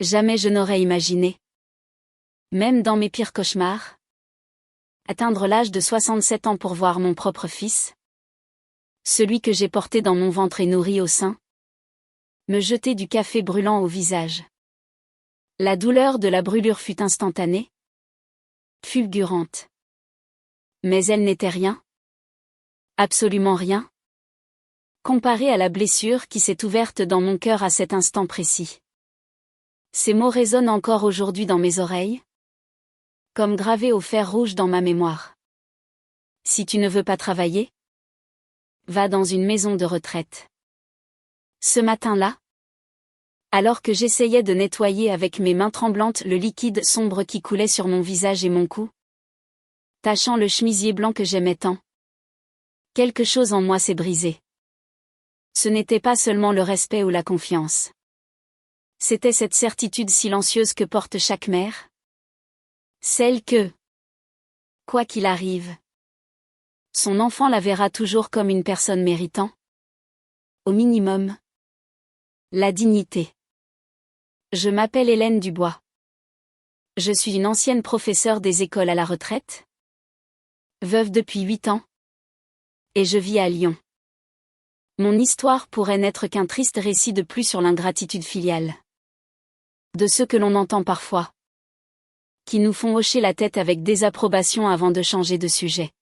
Jamais je n'aurais imaginé. Même dans mes pires cauchemars. Atteindre l'âge de 67 ans pour voir mon propre fils. Celui que j'ai porté dans mon ventre et nourri au sein. Me jeter du café brûlant au visage. La douleur de la brûlure fut instantanée. Fulgurante. Mais elle n'était rien. Absolument rien. Comparée à la blessure qui s'est ouverte dans mon cœur à cet instant précis. Ces mots résonnent encore aujourd'hui dans mes oreilles. Comme gravés au fer rouge dans ma mémoire. Si tu ne veux pas travailler, va dans une maison de retraite. Ce matin-là, alors que j'essayais de nettoyer avec mes mains tremblantes le liquide sombre qui coulait sur mon visage et mon cou, tachant le chemisier blanc que j'aimais tant, quelque chose en moi s'est brisé. Ce n'était pas seulement le respect ou la confiance. C'était cette certitude silencieuse que porte chaque mère. Celle que, quoi qu'il arrive, son enfant la verra toujours comme une personne méritant. Au minimum, la dignité. Je m'appelle Hélène Dubois. Je suis une ancienne professeure des écoles à la retraite. Veuve depuis 8 ans. Et je vis à Lyon. Mon histoire pourrait n'être qu'un triste récit de plus sur l'ingratitude filiale. De ceux que l'on entend parfois. Qui nous font hocher la tête avec désapprobation avant de changer de sujet.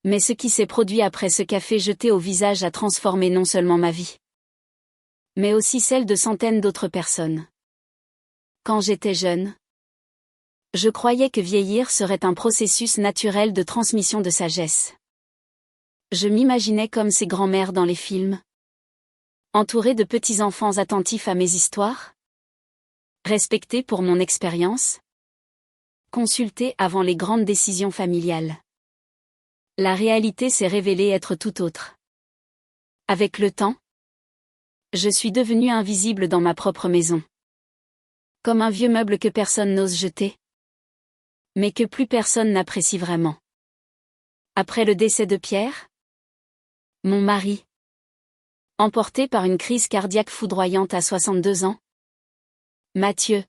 Mais ce qui s'est produit après ce café jeté au visage a transformé non seulement ma vie, mais aussi celle de centaines d'autres personnes. Quand j'étais jeune, je croyais que vieillir serait un processus naturel de transmission de sagesse. Je m'imaginais comme ces grands-mères dans les films, entourée de petits-enfants attentifs à mes histoires, respectés pour mon expérience, consultés avant les grandes décisions familiales. La réalité s'est révélée être tout autre. Avec le temps, je suis devenue invisible dans ma propre maison. Comme un vieux meuble que personne n'ose jeter, mais que plus personne n'apprécie vraiment. Après le décès de Pierre, mon mari, emporté par une crise cardiaque foudroyante à 62 ans, Mathieu,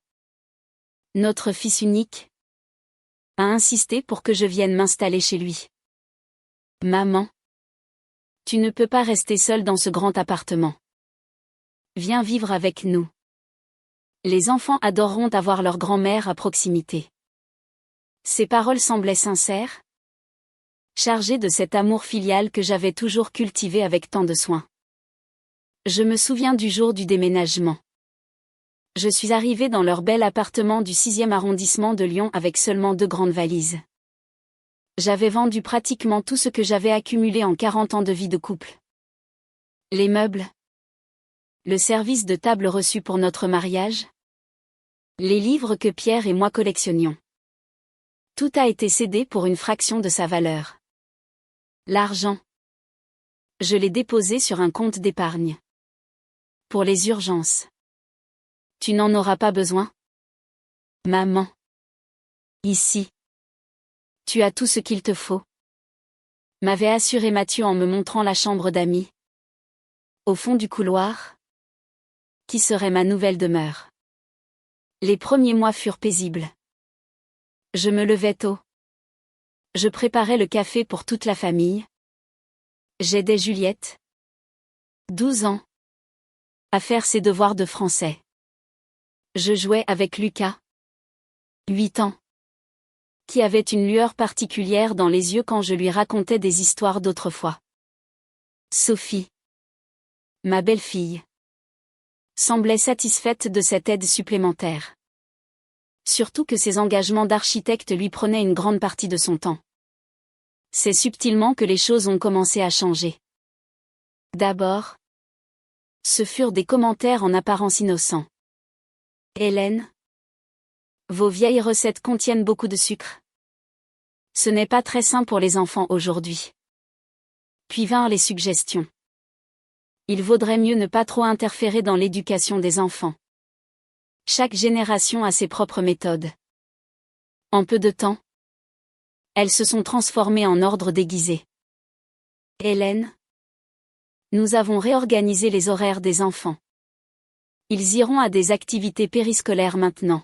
notre fils unique, a insisté pour que je vienne m'installer chez lui. Maman, tu ne peux pas rester seule dans ce grand appartement. Viens vivre avec nous. Les enfants adoreront avoir leur grand-mère à proximité. Ces paroles semblaient sincères, chargées de cet amour filial que j'avais toujours cultivé avec tant de soin. Je me souviens du jour du déménagement. Je suis arrivée dans leur bel appartement du 6e arrondissement de Lyon avec seulement 2 grandes valises. J'avais vendu pratiquement tout ce que j'avais accumulé en 40 ans de vie de couple. Les meubles, le service de table reçu pour notre mariage, les livres que Pierre et moi collectionnions. Tout a été cédé pour une fraction de sa valeur. L'argent, je l'ai déposé sur un compte d'épargne. Pour les urgences. Tu n'en auras pas besoin, maman. Ici. Tu as tout ce qu'il te faut. M'avait assuré Mathieu en me montrant la chambre d'amis. Au fond du couloir. Qui serait ma nouvelle demeure. Les premiers mois furent paisibles. Je me levais tôt. Je préparais le café pour toute la famille. J'aidais Juliette, 12 ans, à faire ses devoirs de français. Je jouais avec Lucas, 8 ans. Qui avait une lueur particulière dans les yeux quand je lui racontais des histoires d'autrefois. Sophie, ma belle-fille, semblait satisfaite de cette aide supplémentaire. Surtout que ses engagements d'architecte lui prenaient une grande partie de son temps. C'est subtilement que les choses ont commencé à changer. D'abord, ce furent des commentaires en apparence innocents. Hélène, vos vieilles recettes contiennent beaucoup de sucre. Ce n'est pas très sain pour les enfants aujourd'hui. Puis vinrent les suggestions. Il vaudrait mieux ne pas trop interférer dans l'éducation des enfants. Chaque génération a ses propres méthodes. En peu de temps, elles se sont transformées en ordre déguisé. Hélène, nous avons réorganisé les horaires des enfants. Ils iront à des activités périscolaires maintenant.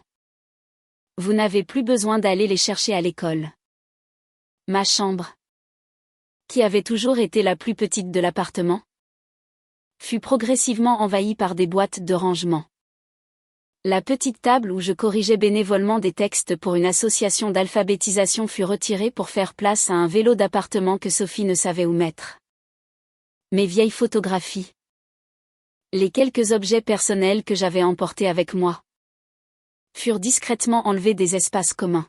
Vous n'avez plus besoin d'aller les chercher à l'école. Ma chambre, qui avait toujours été la plus petite de l'appartement, fut progressivement envahie par des boîtes de rangement. La petite table où je corrigeais bénévolement des textes pour une association d'alphabétisation fut retirée pour faire place à un vélo d'appartement que Sophie ne savait où mettre. Mes vieilles photographies. Les quelques objets personnels que j'avais emportés avec moi furent discrètement enlevés des espaces communs.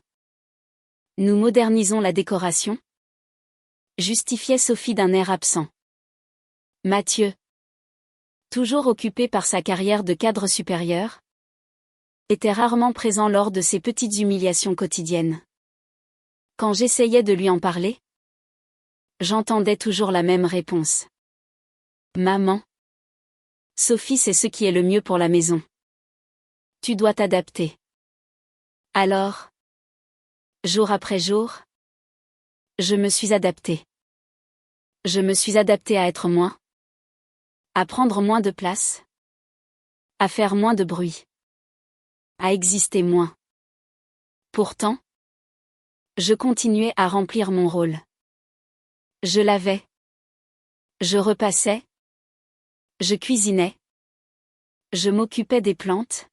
Nous modernisons la décoration, justifiait Sophie d'un air absent. Mathieu, toujours occupé par sa carrière de cadre supérieur, était rarement présent lors de ces petites humiliations quotidiennes. Quand j'essayais de lui en parler, j'entendais toujours la même réponse. Maman. Sophie, c'est ce qui est le mieux pour la maison. Tu dois t'adapter. Alors, jour après jour, je me suis adaptée. Je me suis adaptée à être moins, à prendre moins de place, à faire moins de bruit, à exister moins. Pourtant, je continuais à remplir mon rôle. Je lavais. Je repassais. Je cuisinais. Je m'occupais des plantes.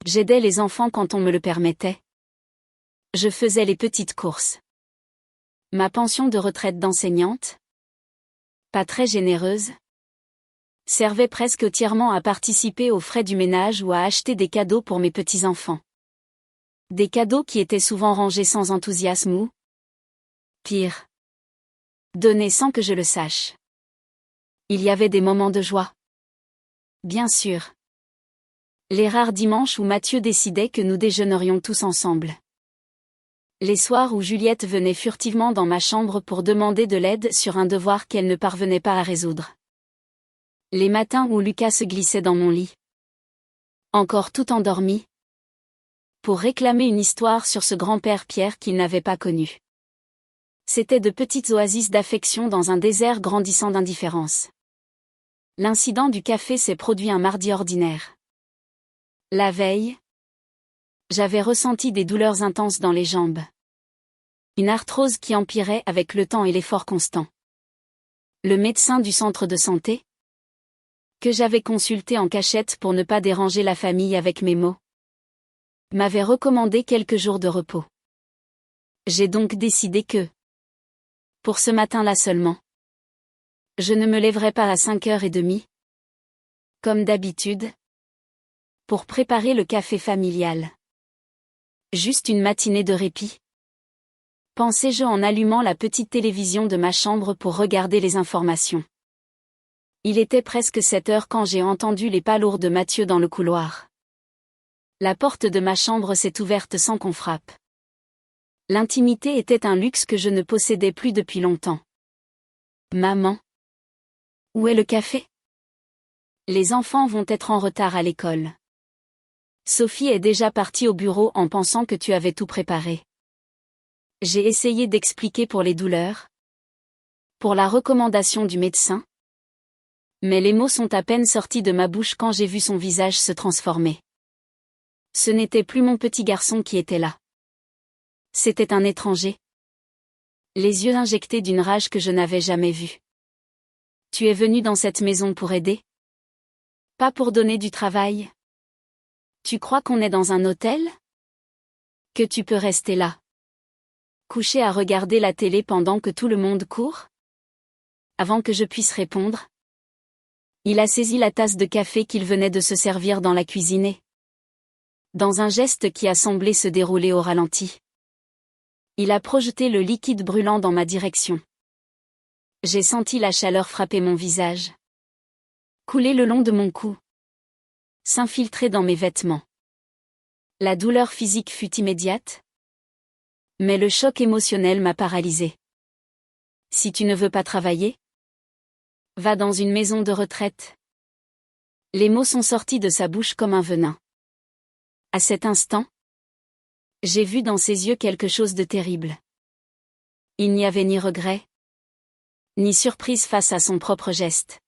J'aidais les enfants quand on me le permettait. Je faisais les petites courses. Ma pension de retraite d'enseignante, pas très généreuse, servait presque entièrement à participer aux frais du ménage ou à acheter des cadeaux pour mes petits-enfants. Des cadeaux qui étaient souvent rangés sans enthousiasme ou, pire, donnés sans que je le sache. Il y avait des moments de joie. Bien sûr. Les rares dimanches où Mathieu décidait que nous déjeunerions tous ensemble. Les soirs où Juliette venait furtivement dans ma chambre pour demander de l'aide sur un devoir qu'elle ne parvenait pas à résoudre. Les matins où Lucas se glissait dans mon lit, encore tout endormi, pour réclamer une histoire sur ce grand-père Pierre qu'il n'avait pas connu. C'étaient de petites oasis d'affection dans un désert grandissant d'indifférence. L'incident du café s'est produit un mardi ordinaire. La veille, j'avais ressenti des douleurs intenses dans les jambes. Une arthrose qui empirait avec le temps et l'effort constant. Le médecin du centre de santé, que j'avais consulté en cachette pour ne pas déranger la famille avec mes mots, m'avait recommandé quelques jours de repos. J'ai donc décidé que, pour ce matin-là seulement, je ne me lèverais pas à 5h30, comme d'habitude, pour préparer le café familial. Juste une matinée de répit, pensais-je en allumant la petite télévision de ma chambre pour regarder les informations. Il était presque 7h quand j'ai entendu les pas lourds de Mathieu dans le couloir. La porte de ma chambre s'est ouverte sans qu'on frappe. L'intimité était un luxe que je ne possédais plus depuis longtemps. Maman. Où est le café? Les enfants vont être en retard à l'école. Sophie est déjà partie au bureau en pensant que tu avais tout préparé. J'ai essayé d'expliquer pour les douleurs, pour la recommandation du médecin, mais les mots sont à peine sortis de ma bouche quand j'ai vu son visage se transformer. Ce n'était plus mon petit garçon qui était là. C'était un étranger. Les yeux injectés d'une rage que je n'avais jamais vue. Tu es venu dans cette maison pour aider? Pas pour donner du travail? Tu crois qu'on est dans un hôtel? Que tu peux rester là, couché à regarder la télé pendant que tout le monde court? Avant que je puisse répondre, il a saisi la tasse de café qu'il venait de se servir dans la cuisine et, dans un geste qui a semblé se dérouler au ralenti, il a projeté le liquide brûlant dans ma direction. J'ai senti la chaleur frapper mon visage, couler le long de mon cou, s'infiltrer dans mes vêtements. La douleur physique fut immédiate, mais le choc émotionnel m'a paralysée. Si tu ne veux pas travailler, va dans une maison de retraite. Les mots sont sortis de sa bouche comme un venin. À cet instant, j'ai vu dans ses yeux quelque chose de terrible. Il n'y avait ni regret, ni surprise face à son propre geste.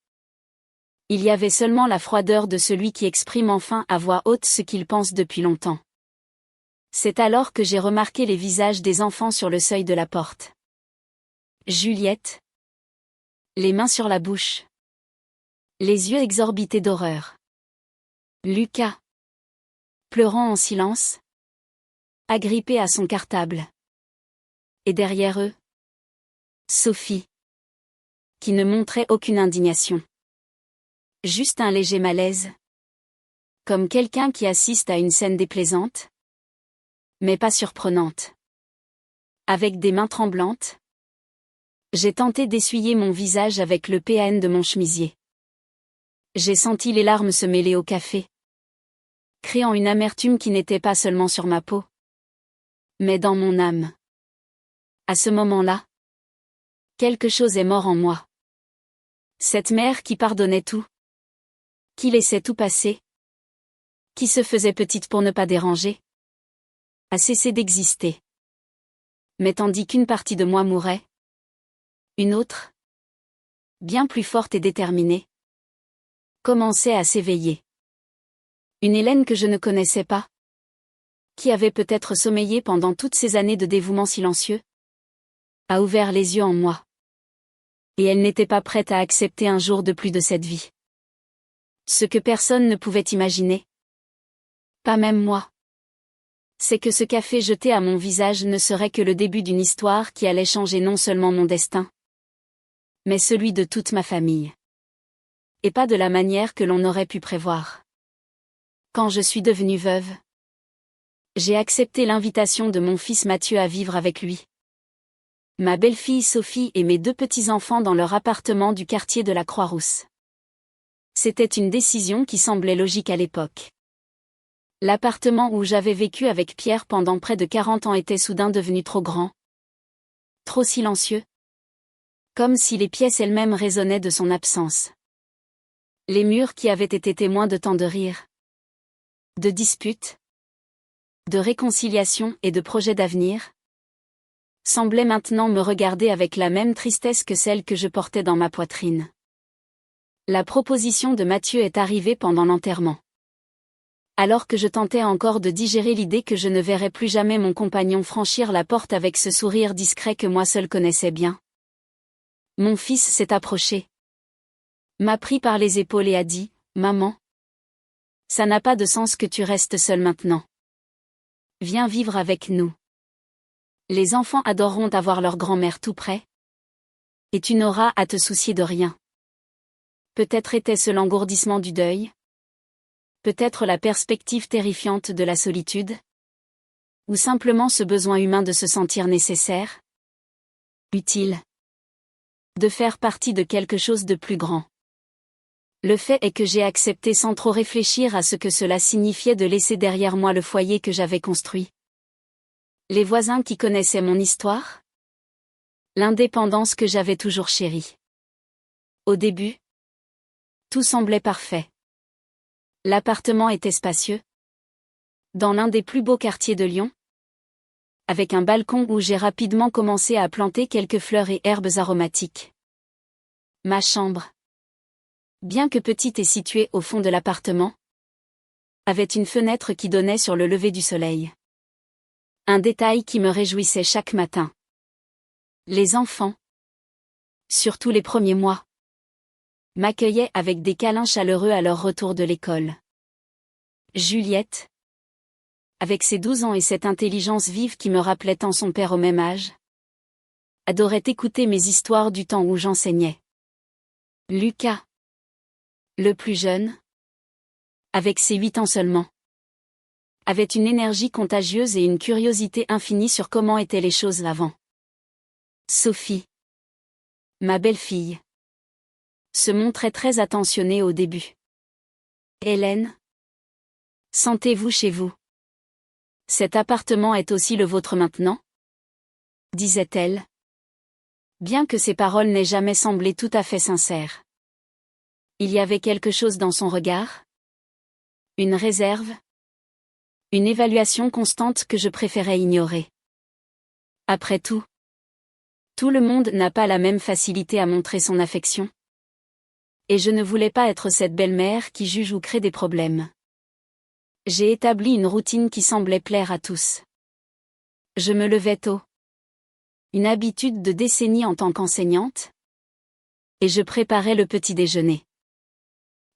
Il y avait seulement la froideur de celui qui exprime enfin à voix haute ce qu'il pense depuis longtemps. C'est alors que j'ai remarqué les visages des enfants sur le seuil de la porte. Juliette. Les mains sur la bouche. Les yeux exorbités d'horreur. Lucas. Pleurant en silence. Agrippé à son cartable. Et derrière eux, Sophie. Qui ne montrait aucune indignation. Juste un léger malaise. Comme quelqu'un qui assiste à une scène déplaisante. Mais pas surprenante. Avec des mains tremblantes, j'ai tenté d'essuyer mon visage avec le PN de mon chemisier. J'ai senti les larmes se mêler au café, créant une amertume qui n'était pas seulement sur ma peau, mais dans mon âme. À ce moment-là, quelque chose est mort en moi. Cette mère qui pardonnait tout, qui laissait tout passer, qui se faisait petite pour ne pas déranger, a cessé d'exister. Mais tandis qu'une partie de moi mourait, une autre, bien plus forte et déterminée, commençait à s'éveiller. Une Hélène que je ne connaissais pas, qui avait peut-être sommeillé pendant toutes ces années de dévouement silencieux, a ouvert les yeux en moi. Et elle n'était pas prête à accepter un jour de plus de cette vie. Ce que personne ne pouvait imaginer, pas même moi, c'est que ce café jeté à mon visage ne serait que le début d'une histoire qui allait changer non seulement mon destin, mais celui de toute ma famille. Et pas de la manière que l'on aurait pu prévoir. Quand je suis devenue veuve, j'ai accepté l'invitation de mon fils Mathieu à vivre avec lui. Ma belle-fille Sophie et mes 2 petits-enfants dans leur appartement du quartier de la Croix-Rousse. C'était une décision qui semblait logique à l'époque. L'appartement où j'avais vécu avec Pierre pendant près de 40 ans était soudain devenu trop grand. Trop silencieux. Comme si les pièces elles-mêmes résonnaient de son absence. Les murs qui avaient été témoins de tant de rires, de disputes, de réconciliations et de projets d'avenir, semblaient maintenant me regarder avec la même tristesse que celle que je portais dans ma poitrine. La proposition de Mathieu est arrivée pendant l'enterrement. Alors que je tentais encore de digérer l'idée que je ne verrais plus jamais mon compagnon franchir la porte avec ce sourire discret que moi seul connaissais bien. Mon fils s'est approché, m'a pris par les épaules et a dit, « Maman, ça n'a pas de sens que tu restes seule maintenant. Viens vivre avec nous. Les enfants adoreront avoir leur grand-mère tout près. Et tu n'auras à te soucier de rien. » Peut-être était-ce l'engourdissement du deuil. Peut-être la perspective terrifiante de la solitude. Ou simplement ce besoin humain de se sentir nécessaire. Utile. De faire partie de quelque chose de plus grand. Le fait est que j'ai accepté sans trop réfléchir à ce que cela signifiait de laisser derrière moi le foyer que j'avais construit. Les voisins qui connaissaient mon histoire. L'indépendance que j'avais toujours chérie. Au début, tout semblait parfait. L'appartement était spacieux. Dans l'un des plus beaux quartiers de Lyon. Avec un balcon où j'ai rapidement commencé à planter quelques fleurs et herbes aromatiques. Ma chambre, bien que petite et située au fond de l'appartement, avait une fenêtre qui donnait sur le lever du soleil. Un détail qui me réjouissait chaque matin. Les enfants, surtout les premiers mois, m'accueillaient avec des câlins chaleureux à leur retour de l'école. Juliette, avec ses 12 ans et cette intelligence vive qui me rappelait tant son père au même âge, adorait écouter mes histoires du temps où j'enseignais. Lucas, le plus jeune, avec ses 8 ans seulement, avait une énergie contagieuse et une curiosité infinie sur comment étaient les choses avant. Sophie, ma belle-fille, se montrait très attentionnée au début. Hélène, sentez-vous chez vous. Cet appartement est aussi le vôtre maintenant? Disait-elle. Bien que ses paroles n'aient jamais semblé tout à fait sincères. Il y avait quelque chose dans son regard? Une réserve? Une évaluation constante que je préférais ignorer. Après tout le monde n'a pas la même facilité à montrer son affection. Et je ne voulais pas être cette belle-mère qui juge ou crée des problèmes. J'ai établi une routine qui semblait plaire à tous. Je me levais tôt. Une habitude de décennies en tant qu'enseignante. Et je préparais le petit déjeuner.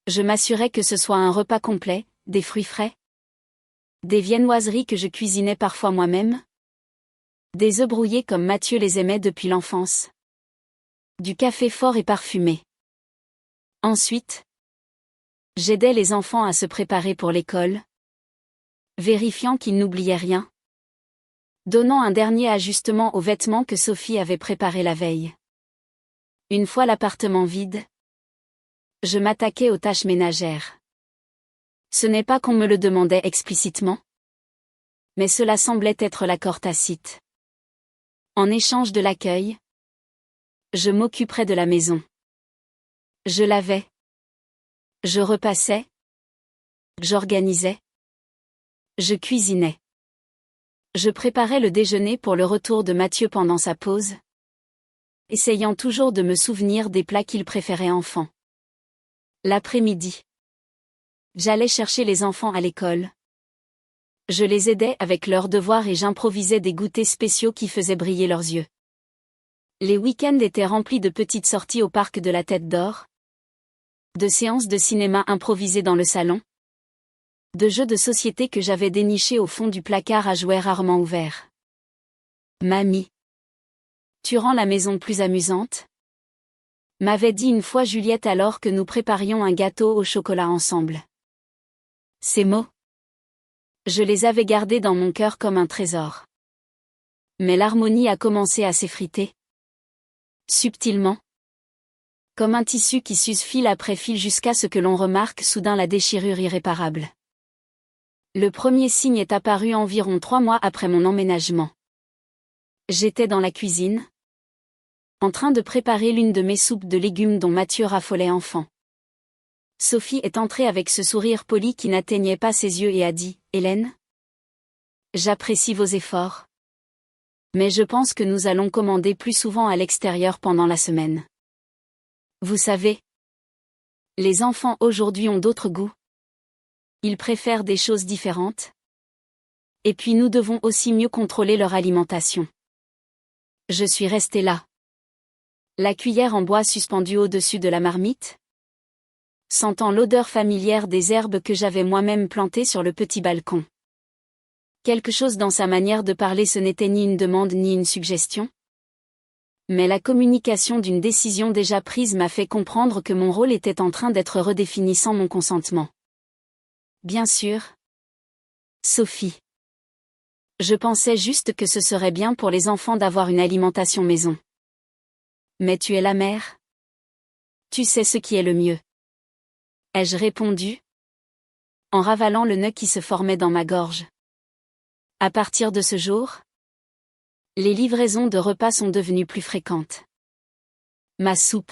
Je m'assurais que ce soit un repas complet, des fruits frais. Des viennoiseries que je cuisinais parfois moi-même. Des œufs brouillés comme Mathieu les aimait depuis l'enfance. Du café fort et parfumé. Ensuite, j'aidais les enfants à se préparer pour l'école, vérifiant qu'ils n'oubliaient rien, donnant un dernier ajustement aux vêtements que Sophie avait préparés la veille. Une fois l'appartement vide, je m'attaquais aux tâches ménagères. Ce n'est pas qu'on me le demandait explicitement, mais cela semblait être l'accord tacite. En échange de l'accueil, je m'occuperais de la maison. Je lavais. Je repassais. J'organisais. Je cuisinais. Je préparais le déjeuner pour le retour de Mathieu pendant sa pause, essayant toujours de me souvenir des plats qu'il préférait enfant. L'après-midi, j'allais chercher les enfants à l'école. Je les aidais avec leurs devoirs et j'improvisais des goûters spéciaux qui faisaient briller leurs yeux. Les week-ends étaient remplis de petites sorties au parc de la Tête d'Or, de séances de cinéma improvisées dans le salon, de jeux de société que j'avais dénichés au fond du placard à jouets rarement ouverts. Mamie, tu rends la maison plus amusante ? M'avait dit une fois Juliette alors que nous préparions un gâteau au chocolat ensemble. Ces mots, je les avais gardés dans mon cœur comme un trésor. Mais l'harmonie a commencé à s'effriter. Subtilement. Comme un tissu qui s'use fil après fil jusqu'à ce que l'on remarque soudain la déchirure irréparable. Le premier signe est apparu environ 3 mois après mon emménagement. J'étais dans la cuisine, en train de préparer l'une de mes soupes de légumes dont Mathieu raffolait enfant. Sophie est entrée avec ce sourire poli qui n'atteignait pas ses yeux et a dit « Hélène ? J'apprécie vos efforts. Mais je pense que nous allons commander plus souvent à l'extérieur pendant la semaine. Vous savez, les enfants aujourd'hui ont d'autres goûts. Ils préfèrent des choses différentes. Et puis nous devons aussi mieux contrôler leur alimentation. » Je suis restée là. La cuillère en bois suspendue au-dessus de la marmite, sentant l'odeur familière des herbes que j'avais moi-même plantées sur le petit balcon. Quelque chose dans sa manière de parler, ce n'était ni une demande ni une suggestion. Mais la communication d'une décision déjà prise m'a fait comprendre que mon rôle était en train d'être redéfini sans mon consentement. Bien sûr. Sophie. Je pensais juste que ce serait bien pour les enfants d'avoir une alimentation maison. Mais tu es la mère. Tu sais ce qui est le mieux. Ai-je répondu, en ravalant le nœud qui se formait dans ma gorge. À partir de ce jour, les livraisons de repas sont devenues plus fréquentes. Ma soupe,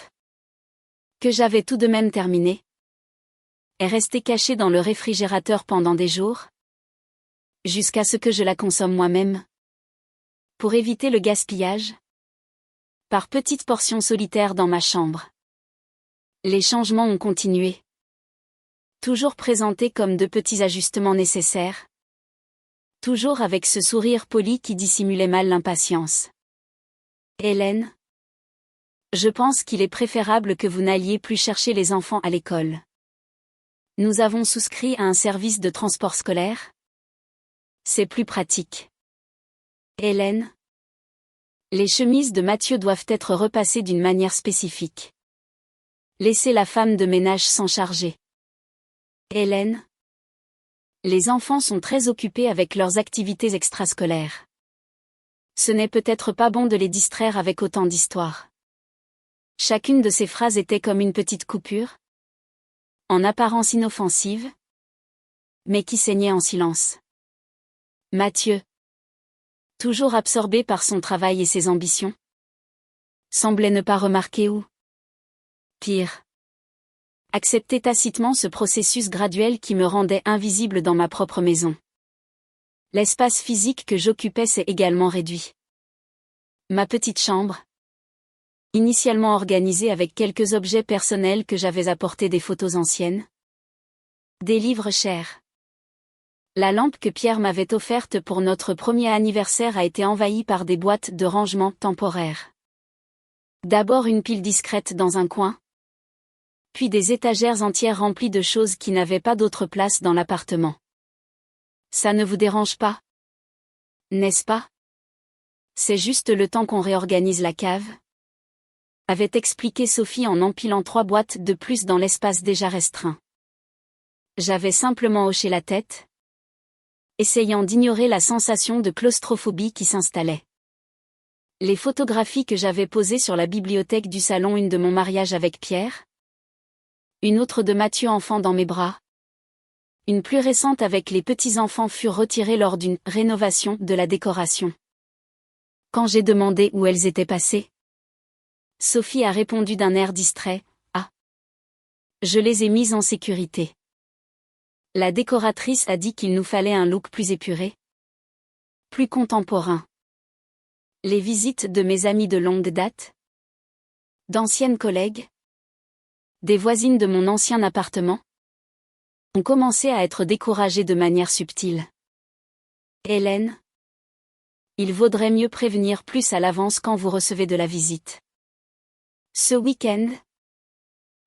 que j'avais tout de même terminée, est restée cachée dans le réfrigérateur pendant des jours, jusqu'à ce que je la consomme moi-même. Pour éviter le gaspillage, par petites portions solitaires dans ma chambre. Les changements ont continué. Toujours présentés comme de petits ajustements nécessaires. Toujours avec ce sourire poli qui dissimulait mal l'impatience. Hélène, je pense qu'il est préférable que vous n'alliez plus chercher les enfants à l'école. Nous avons souscrit à un service de transport scolaire. C'est plus pratique. Hélène, les chemises de Mathieu doivent être repassées d'une manière spécifique. Laissez la femme de ménage s'en charger. Hélène, les enfants sont très occupés avec leurs activités extrascolaires. Ce n'est peut-être pas bon de les distraire avec autant d'histoires. Chacune de ces phrases était comme une petite coupure, en apparence inoffensive, mais qui saignait en silence. Mathieu, toujours absorbé par son travail et ses ambitions, semblait ne pas remarquer ou, pire, accepter tacitement ce processus graduel qui me rendait invisible dans ma propre maison. L'espace physique que j'occupais s'est également réduit. Ma petite chambre, Initialement organisé avec quelques objets personnels que j'avais apportés des photos anciennes. Des livres chers. La lampe que Pierre m'avait offerte pour notre premier anniversaire a été envahie par des boîtes de rangement temporaires. D'abord une pile discrète dans un coin. Puis des étagères entières remplies de choses qui n'avaient pas d'autre place dans l'appartement. Ça ne vous dérange pas? N'est-ce pas? C'est juste le temps qu'on réorganise la cave, avait expliqué Sophie en empilant 3 boîtes de plus dans l'espace déjà restreint. J'avais simplement hoché la tête, essayant d'ignorer la sensation de claustrophobie qui s'installait. Les photographies que j'avais posées sur la bibliothèque du salon, une de mon mariage avec Pierre, une autre de Mathieu enfant dans mes bras, une plus récente avec les petits-enfants, furent retirées lors d'une rénovation de la décoration. Quand j'ai demandé où elles étaient passées, Sophie a répondu d'un air distrait, « Ah, je les ai mises en sécurité. » La décoratrice a dit qu'il nous fallait un look plus épuré, plus contemporain. Les visites de mes amis de longue date, d'anciennes collègues, des voisines de mon ancien appartement, ont commencé à être découragées de manière subtile. Hélène, il vaudrait mieux prévenir plus à l'avance quand vous recevez de la visite. Ce week-end?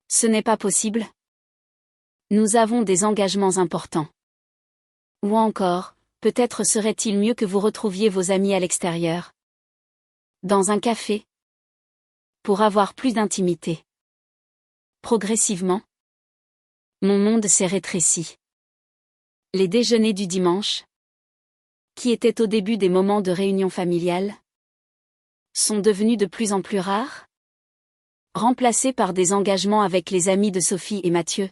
Ce n'est pas possible. Nous avons des engagements importants. Ou encore, peut-être serait-il mieux que vous retrouviez vos amis à l'extérieur. Dans un café. Pour avoir plus d'intimité. Progressivement, mon monde s'est rétréci. Les déjeuners du dimanche, qui étaient au début des moments de réunion familiale, sont devenus de plus en plus rares, remplacés par des engagements avec les amis de Sophie et Mathieu.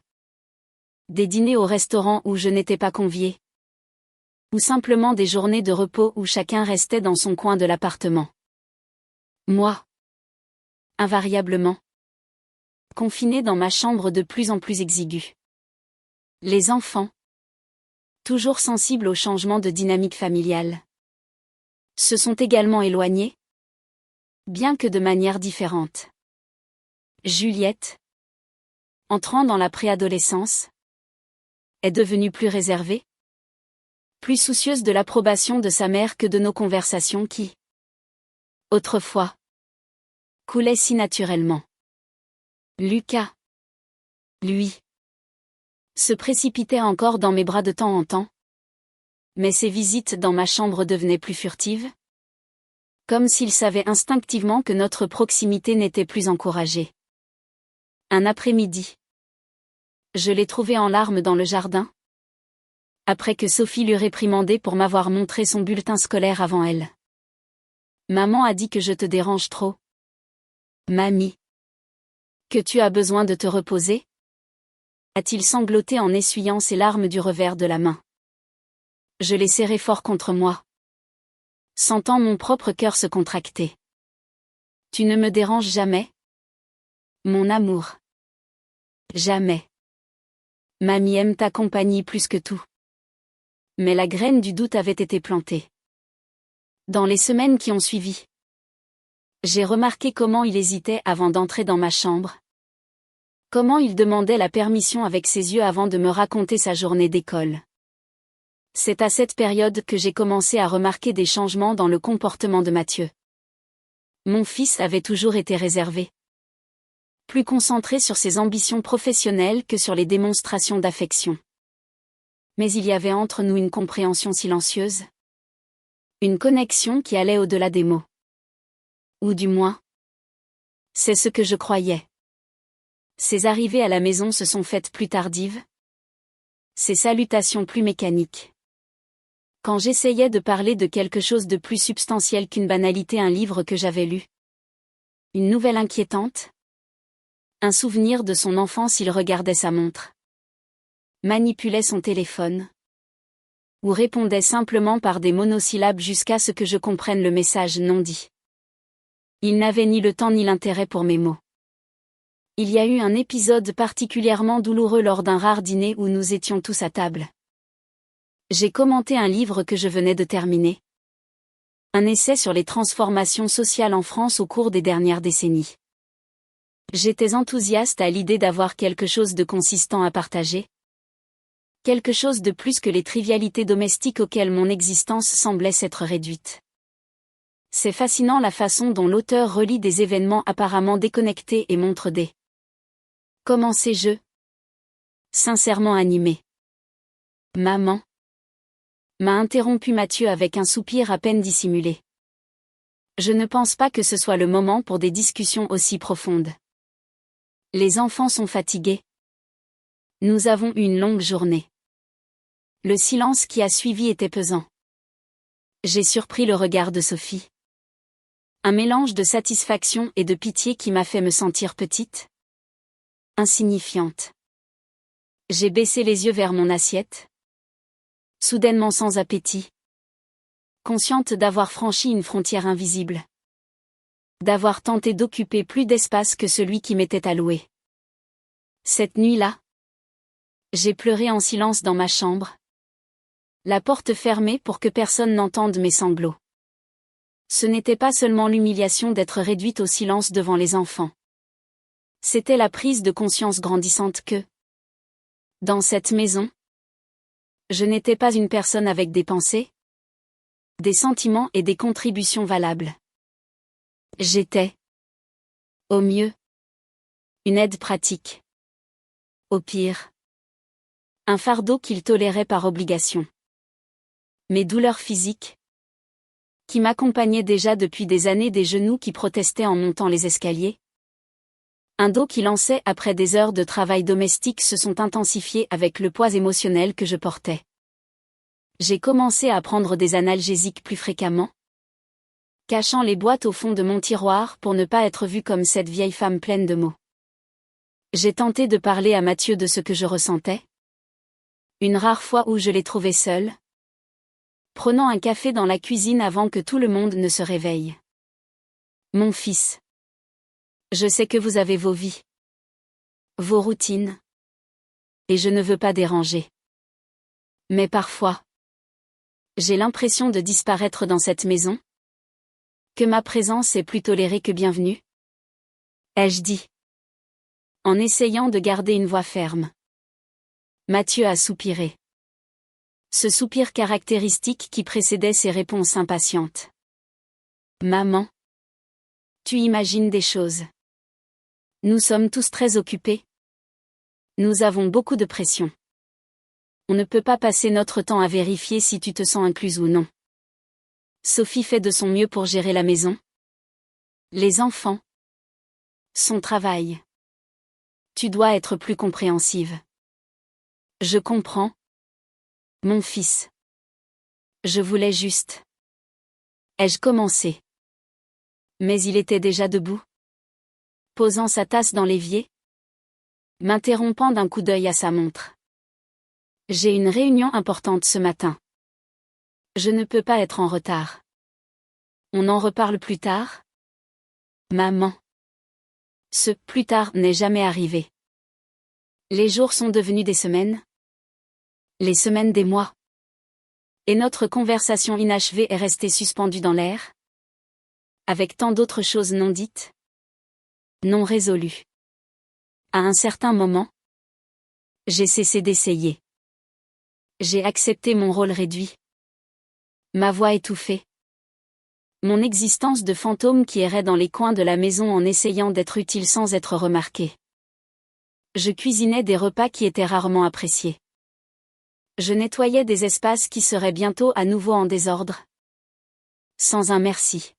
Des dîners au restaurant où je n'étais pas conviée. Ou simplement des journées de repos où chacun restait dans son coin de l'appartement. Moi, invariablement, confinée dans ma chambre de plus en plus exiguë. Les enfants, toujours sensibles aux changements de dynamique familiale, se sont également éloignés, bien que de manière différente. Juliette, entrant dans la préadolescence, est devenue plus réservée, plus soucieuse de l'approbation de sa mère que de nos conversations qui, autrefois, coulaient si naturellement. Lucas, lui, se précipitait encore dans mes bras de temps en temps, mais ses visites dans ma chambre devenaient plus furtives, comme s'il savait instinctivement que notre proximité n'était plus encouragée. Un après-midi, je l'ai trouvé en larmes dans le jardin, après que Sophie l'eut réprimandé pour m'avoir montré son bulletin scolaire avant elle. Maman a dit que je te dérange trop. Mamie. Que tu as besoin de te reposer? A-t-il sangloté en essuyant ses larmes du revers de la main. Je l'ai serré fort contre moi, sentant mon propre cœur se contracter. Tu ne me déranges jamais? Mon amour. Jamais. Mamie aime ta compagnie plus que tout. Mais la graine du doute avait été plantée. Dans les semaines qui ont suivi, j'ai remarqué comment il hésitait avant d'entrer dans ma chambre. Comment il demandait la permission avec ses yeux avant de me raconter sa journée d'école. C'est à cette période que j'ai commencé à remarquer des changements dans le comportement de Mathieu. Mon fils avait toujours été réservé, plus concentré sur ses ambitions professionnelles que sur les démonstrations d'affection. Mais il y avait entre nous une compréhension silencieuse. Une connexion qui allait au-delà des mots. Ou du moins, c'est ce que je croyais. Ses arrivées à la maison se sont faites plus tardives. Ses salutations plus mécaniques. Quand j'essayais de parler de quelque chose de plus substantiel qu'une banalité, un livre que j'avais lu. Une nouvelle inquiétante. Un souvenir de son enfance, il regardait sa montre. Manipulait son téléphone. Ou répondait simplement par des monosyllabes jusqu'à ce que je comprenne le message non dit. Il n'avait ni le temps ni l'intérêt pour mes mots. Il y a eu un épisode particulièrement douloureux lors d'un rare dîner où nous étions tous à table. J'ai commenté un livre que je venais de terminer. Un essai sur les transformations sociales en France au cours des dernières décennies. J'étais enthousiaste à l'idée d'avoir quelque chose de consistant à partager. Quelque chose de plus que les trivialités domestiques auxquelles mon existence semblait s'être réduite. C'est fascinant la façon dont l'auteur relie des événements apparemment déconnectés et montre des comment sais-je sincèrement animés. Maman m'a interrompu Mathieu avec un soupir à peine dissimulé. Je ne pense pas que ce soit le moment pour des discussions aussi profondes. Les enfants sont fatigués. Nous avons eu une longue journée. Le silence qui a suivi était pesant. J'ai surpris le regard de Sophie. Un mélange de satisfaction et de pitié qui m'a fait me sentir petite, insignifiante. J'ai baissé les yeux vers mon assiette. Soudainement sans appétit. Consciente d'avoir franchi une frontière invisible. D'avoir tenté d'occuper plus d'espace que celui qui m'était alloué. Cette nuit-là, j'ai pleuré en silence dans ma chambre. La porte fermée pour que personne n'entende mes sanglots. Ce n'était pas seulement l'humiliation d'être réduite au silence devant les enfants. C'était la prise de conscience grandissante que, dans cette maison, je n'étais pas une personne avec des pensées, des sentiments et des contributions valables. J'étais, au mieux, une aide pratique. Au pire, un fardeau qu'il tolérait par obligation. Mes douleurs physiques, qui m'accompagnaient déjà depuis des années, des genoux qui protestaient en montant les escaliers, un dos qui lançait après des heures de travail domestique, se sont intensifiés avec le poids émotionnel que je portais. J'ai commencé à prendre des analgésiques plus fréquemment, cachant les boîtes au fond de mon tiroir pour ne pas être vue comme cette vieille femme pleine de maux. J'ai tenté de parler à Mathieu de ce que je ressentais. Une rare fois où je l'ai trouvé seul, prenant un café dans la cuisine avant que tout le monde ne se réveille. Mon fils, je sais que vous avez vos vies, vos routines, et je ne veux pas déranger. Mais parfois, j'ai l'impression de disparaître dans cette maison, que ma présence est plus tolérée que bienvenue. Ai-je dit, en essayant de garder une voix ferme. Mathieu a soupiré. Ce soupir caractéristique qui précédait ses réponses impatientes. Maman, tu imagines des choses. Nous sommes tous très occupés. Nous avons beaucoup de pression. On ne peut pas passer notre temps à vérifier si tu te sens incluse ou non. Sophie fait de son mieux pour gérer la maison. Les enfants. Son travail. Tu dois être plus compréhensive. Je comprends. Mon fils. Je voulais juste. Ai-je commencé? Mais il était déjà debout, posant sa tasse dans l'évier, m'interrompant d'un coup d'œil à sa montre. J'ai une réunion importante ce matin. Je ne peux pas être en retard. On en reparle plus tard? Maman. Ce plus tard n'est jamais arrivé. Les jours sont devenus des semaines. Les semaines des mois. Et notre conversation inachevée est restée suspendue dans l'air, avec tant d'autres choses non dites, non résolues. À un certain moment, j'ai cessé d'essayer. J'ai accepté mon rôle réduit. Ma voix étouffée. Mon existence de fantôme qui errait dans les coins de la maison en essayant d'être utile sans être remarqué. Je cuisinais des repas qui étaient rarement appréciés. Je nettoyais des espaces qui seraient bientôt à nouveau en désordre. Sans un merci.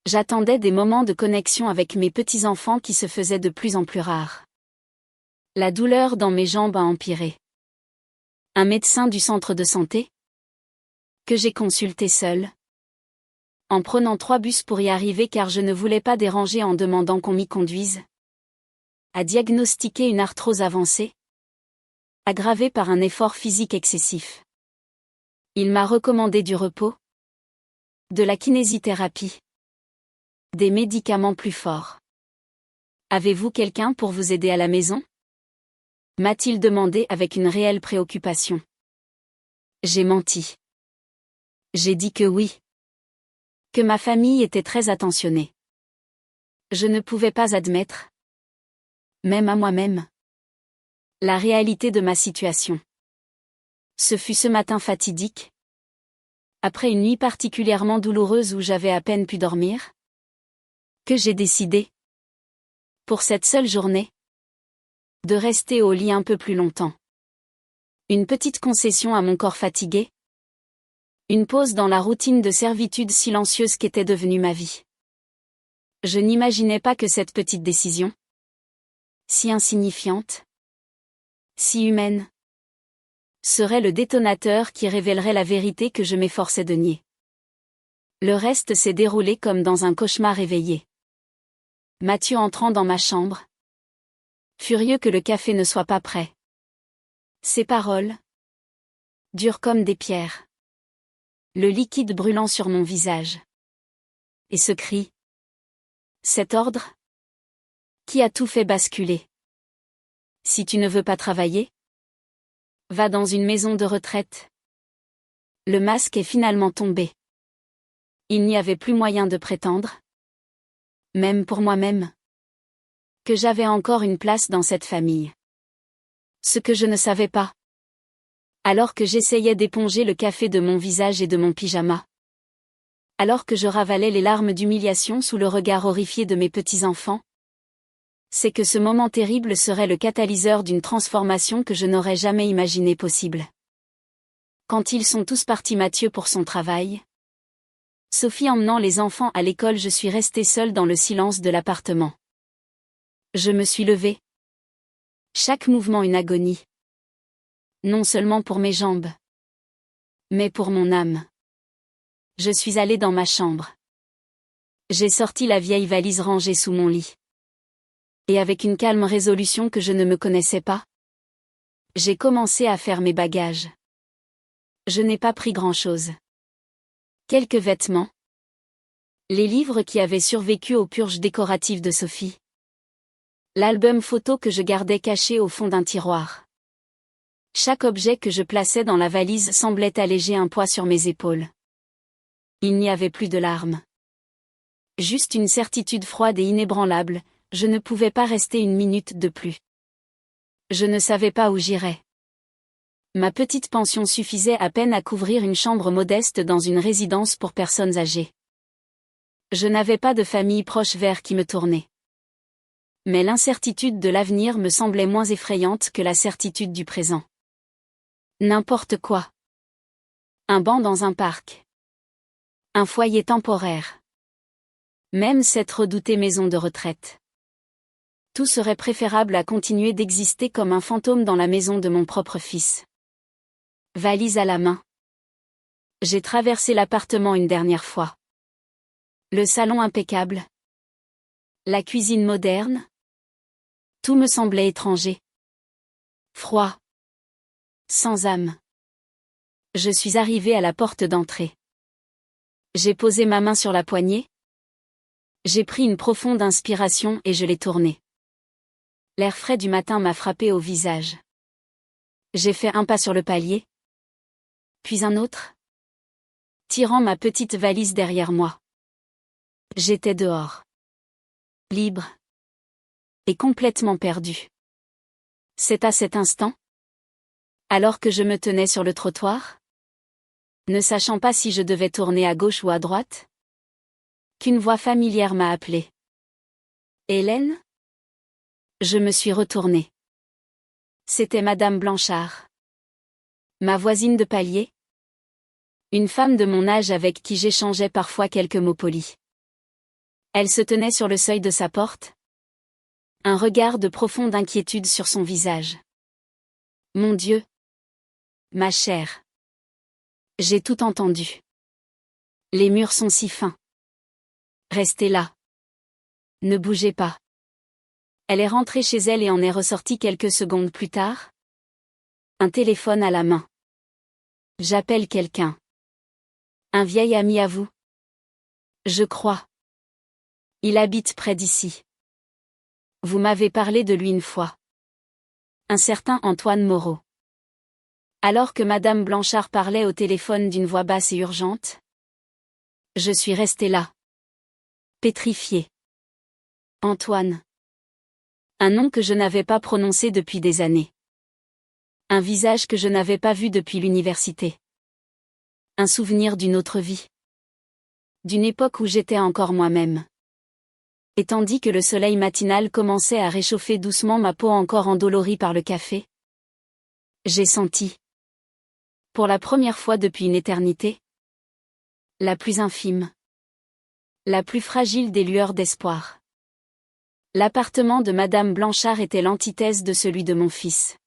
J'attendais des moments de connexion avec mes petits-enfants qui se faisaient de plus en plus rares. La douleur dans mes jambes a empiré. Un médecin du centre de santé, que j'ai consulté seul, en prenant 3 bus pour y arriver car je ne voulais pas déranger en demandant qu'on m'y conduise, a diagnostiqué une arthrose avancée, aggravée par un effort physique excessif. Il m'a recommandé du repos, de la kinésithérapie, des médicaments plus forts. Avez-vous quelqu'un pour vous aider à la maison? M'a-t-il demandé avec une réelle préoccupation. J'ai menti. J'ai dit que oui. Que ma famille était très attentionnée. Je ne pouvais pas admettre, Même à moi-même. La réalité de ma situation. Ce fut ce matin fatidique. Après une nuit particulièrement douloureuse où j'avais à peine pu dormir, que j'ai décidé, pour cette seule journée, de rester au lit un peu plus longtemps. Une petite concession à mon corps fatigué. Une pause dans la routine de servitude silencieuse qu'était devenue ma vie. Je n'imaginais pas que cette petite décision, si insignifiante, si humaine, serait le détonateur qui révélerait la vérité que je m'efforçais de nier. Le reste s'est déroulé comme dans un cauchemar éveillé. Mathieu entrant dans ma chambre, furieux que le café ne soit pas prêt. Ses paroles, dures comme des pierres. Le liquide brûlant sur mon visage. Et ce cri. Cet ordre, qui a tout fait basculer. Si tu ne veux pas travailler, va dans une maison de retraite. Le masque est finalement tombé. Il n'y avait plus moyen de prétendre, même pour moi-même, que j'avais encore une place dans cette famille. Ce que je ne savais pas. Alors que j'essayais d'éponger le café de mon visage et de mon pyjama. Alors que je ravalais les larmes d'humiliation sous le regard horrifié de mes petits-enfants. C'est que ce moment terrible serait le catalyseur d'une transformation que je n'aurais jamais imaginé possible. Quand ils sont tous partis, Mathieu pour son travail, Sophie emmenant les enfants à l'école, je suis restée seule dans le silence de l'appartement. Je me suis levée. Chaque mouvement une agonie. Non seulement pour mes jambes, mais pour mon âme. Je suis allée dans ma chambre. J'ai sorti la vieille valise rangée sous mon lit. Et avec une calme résolution que je ne me connaissais pas, j'ai commencé à faire mes bagages. Je n'ai pas pris grand-chose. Quelques vêtements. Les livres qui avaient survécu aux purges décoratives de Sophie. L'album photo que je gardais caché au fond d'un tiroir. Chaque objet que je plaçais dans la valise semblait alléger un poids sur mes épaules. Il n'y avait plus de larmes. Juste une certitude froide et inébranlable, je ne pouvais pas rester une minute de plus. Je ne savais pas où j'irais. Ma petite pension suffisait à peine à couvrir une chambre modeste dans une résidence pour personnes âgées. Je n'avais pas de famille proche vers qui me tourner. Mais l'incertitude de l'avenir me semblait moins effrayante que la certitude du présent. N'importe quoi. Un banc dans un parc. Un foyer temporaire. Même cette redoutée maison de retraite. Tout serait préférable à continuer d'exister comme un fantôme dans la maison de mon propre fils. Valise à la main. J'ai traversé l'appartement une dernière fois. Le salon impeccable. La cuisine moderne. Tout me semblait étranger. Froid. Sans âme. Je suis arrivée à la porte d'entrée. J'ai posé ma main sur la poignée. J'ai pris une profonde inspiration et je l'ai tournée. L'air frais du matin m'a frappé au visage. J'ai fait un pas sur le palier. Puis un autre. Tirant ma petite valise derrière moi. J'étais dehors. Libre. Et complètement perdu. C'est à cet instant, alors que je me tenais sur le trottoir, ne sachant pas si je devais tourner à gauche ou à droite, qu'une voix familière m'a appelée. Hélène ? Je me suis retournée. C'était Madame Blanchard. Ma voisine de palier. Une femme de mon âge avec qui j'échangeais parfois quelques mots polis. Elle se tenait sur le seuil de sa porte. Un regard de profonde inquiétude sur son visage. Mon Dieu. Ma chère. J'ai tout entendu. Les murs sont si fins. Restez là. Ne bougez pas. Elle est rentrée chez elle et en est ressortie quelques secondes plus tard. Un téléphone à la main. J'appelle quelqu'un. Un vieil ami à vous ? Je crois. Il habite près d'ici. Vous m'avez parlé de lui une fois. Un certain Antoine Moreau. Alors que Madame Blanchard parlait au téléphone d'une voix basse et urgente, je suis restée là. Pétrifiée. Antoine. Un nom que je n'avais pas prononcé depuis des années. Un visage que je n'avais pas vu depuis l'université. Un souvenir d'une autre vie. D'une époque où j'étais encore moi-même. Et tandis que le soleil matinal commençait à réchauffer doucement ma peau encore endolorie par le café, j'ai senti, pour la première fois depuis une éternité, la plus infime, la plus fragile des lueurs d'espoir. L'appartement de Madame Blanchard était l'antithèse de celui de mon fils.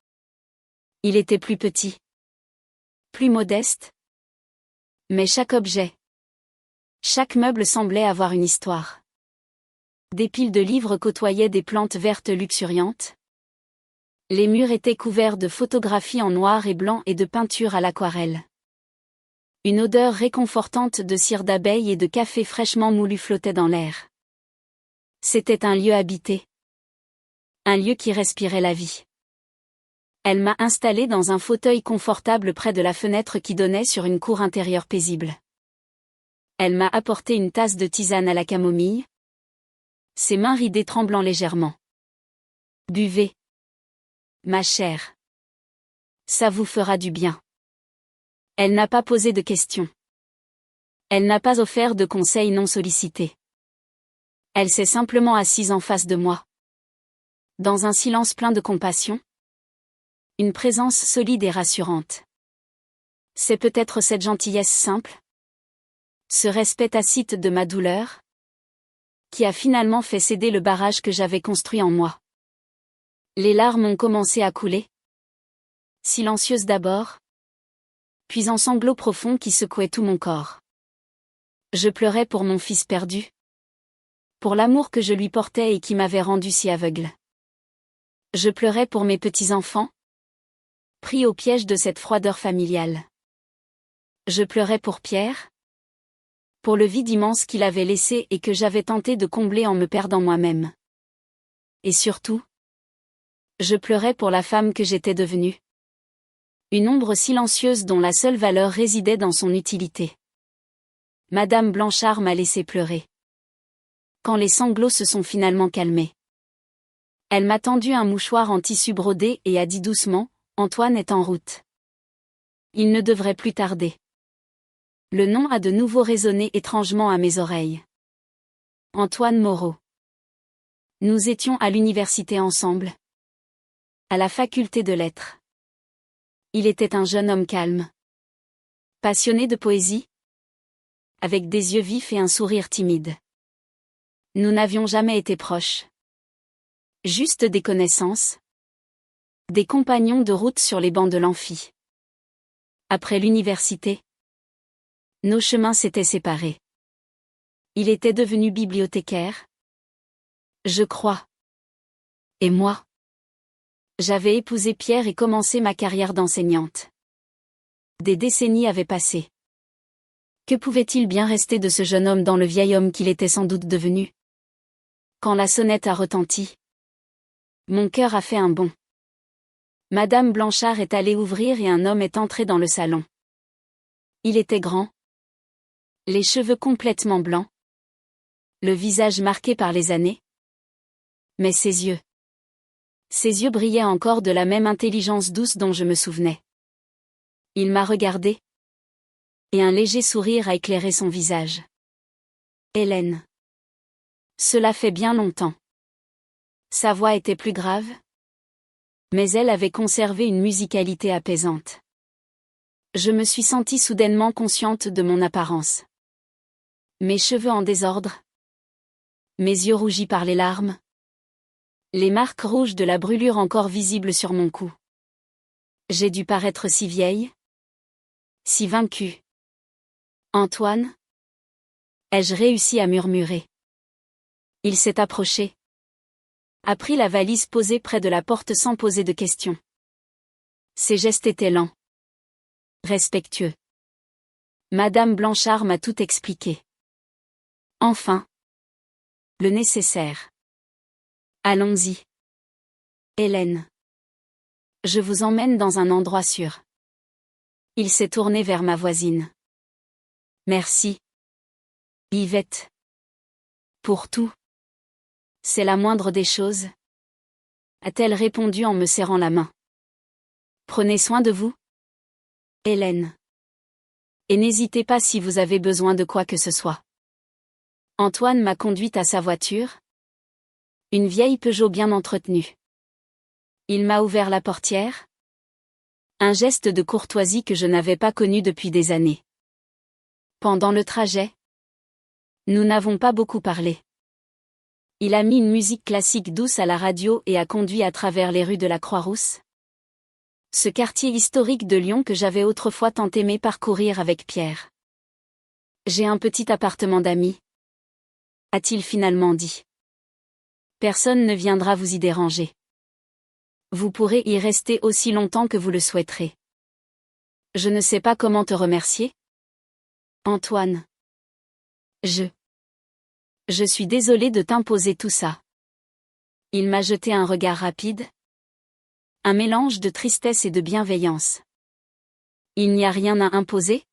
Il était plus petit, plus modeste, mais chaque objet, chaque meuble semblait avoir une histoire. Des piles de livres côtoyaient des plantes vertes luxuriantes. Les murs étaient couverts de photographies en noir et blanc et de peintures à l'aquarelle. Une odeur réconfortante de cire d'abeille et de café fraîchement moulu flottait dans l'air. C'était un lieu habité. Un lieu qui respirait la vie. Elle m'a installée dans un fauteuil confortable près de la fenêtre qui donnait sur une cour intérieure paisible. Elle m'a apporté une tasse de tisane à la camomille. Ses mains ridées tremblant légèrement. Buvez. Ma chère. Ça vous fera du bien. Elle n'a pas posé de questions. Elle n'a pas offert de conseils non sollicités. Elle s'est simplement assise en face de moi. Dans un silence plein de compassion. Une présence solide et rassurante. C'est peut-être cette gentillesse simple, ce respect tacite de ma douleur, qui a finalement fait céder le barrage que j'avais construit en moi. Les larmes ont commencé à couler. Silencieuses d'abord, puis en sanglots profonds qui secouaient tout mon corps. Je pleurais pour mon fils perdu. Pour l'amour que je lui portais et qui m'avait rendu si aveugle. Je pleurais pour mes petits-enfants, pris au piège de cette froideur familiale. Je pleurais pour Pierre, pour le vide immense qu'il avait laissé et que j'avais tenté de combler en me perdant moi-même. Et surtout, je pleurais pour la femme que j'étais devenue. Une ombre silencieuse dont la seule valeur résidait dans son utilité. Madame Blanchard m'a laissé pleurer. Quand les sanglots se sont finalement calmés. Elle m'a tendu un mouchoir en tissu brodé et a dit doucement, « Antoine est en route. Il ne devrait plus tarder. » Le nom a de nouveau résonné étrangement à mes oreilles. Antoine Moreau. Nous étions à l'université ensemble. À la faculté de lettres. Il était un jeune homme calme. Passionné de poésie. Avec des yeux vifs et un sourire timide. Nous n'avions jamais été proches. Juste des connaissances. Des compagnons de route sur les bancs de l'amphi. Après l'université, nos chemins s'étaient séparés. Il était devenu bibliothécaire. Je crois. Et moi? J'avais épousé Pierre et commencé ma carrière d'enseignante. Des décennies avaient passé. Que pouvait-il bien rester de ce jeune homme dans le vieil homme qu'il était sans doute devenu? Quand la sonnette a retenti, mon cœur a fait un bond. Madame Blanchard est allée ouvrir et un homme est entré dans le salon. Il était grand. Les cheveux complètement blancs. Le visage marqué par les années. Mais ses yeux. Ses yeux brillaient encore de la même intelligence douce dont je me souvenais. Il m'a regardé. Et un léger sourire a éclairé son visage. Hélène. Cela fait bien longtemps. Sa voix était plus grave. Mais elle avait conservé une musicalité apaisante. Je me suis sentie soudainement consciente de mon apparence. Mes cheveux en désordre. Mes yeux rougis par les larmes. Les marques rouges de la brûlure encore visibles sur mon cou. J'ai dû paraître si vieille. Si vaincue. Antoine? Ai-je réussi à murmurer? Il s'est approché. A pris la valise posée près de la porte sans poser de questions. Ses gestes étaient lents. Respectueux. Madame Blanchard m'a tout expliqué. Enfin. Le nécessaire. Allons-y. Hélène. Je vous emmène dans un endroit sûr. Il s'est tourné vers ma voisine. Merci. Yvette. Pour tout. C'est la moindre des choses. a-t-elle répondu en me serrant la main. Prenez soin de vous, Hélène. Et n'hésitez pas si vous avez besoin de quoi que ce soit. Antoine m'a conduite à sa voiture. Une vieille Peugeot bien entretenue. Il m'a ouvert la portière. Un geste de courtoisie que je n'avais pas connu depuis des années. Pendant le trajet, nous n'avons pas beaucoup parlé. Il a mis une musique classique douce à la radio et a conduit à travers les rues de la Croix-Rousse. Ce quartier historique de Lyon que j'avais autrefois tant aimé parcourir avec Pierre. J'ai un petit appartement d'amis, a-t-il finalement dit. Personne ne viendra vous y déranger. Vous pourrez y rester aussi longtemps que vous le souhaiterez. Je ne sais pas comment te remercier. Antoine. Je suis désolée de t'imposer tout ça. Il m'a jeté un regard rapide. Un mélange de tristesse et de bienveillance. Il n'y a rien à imposer,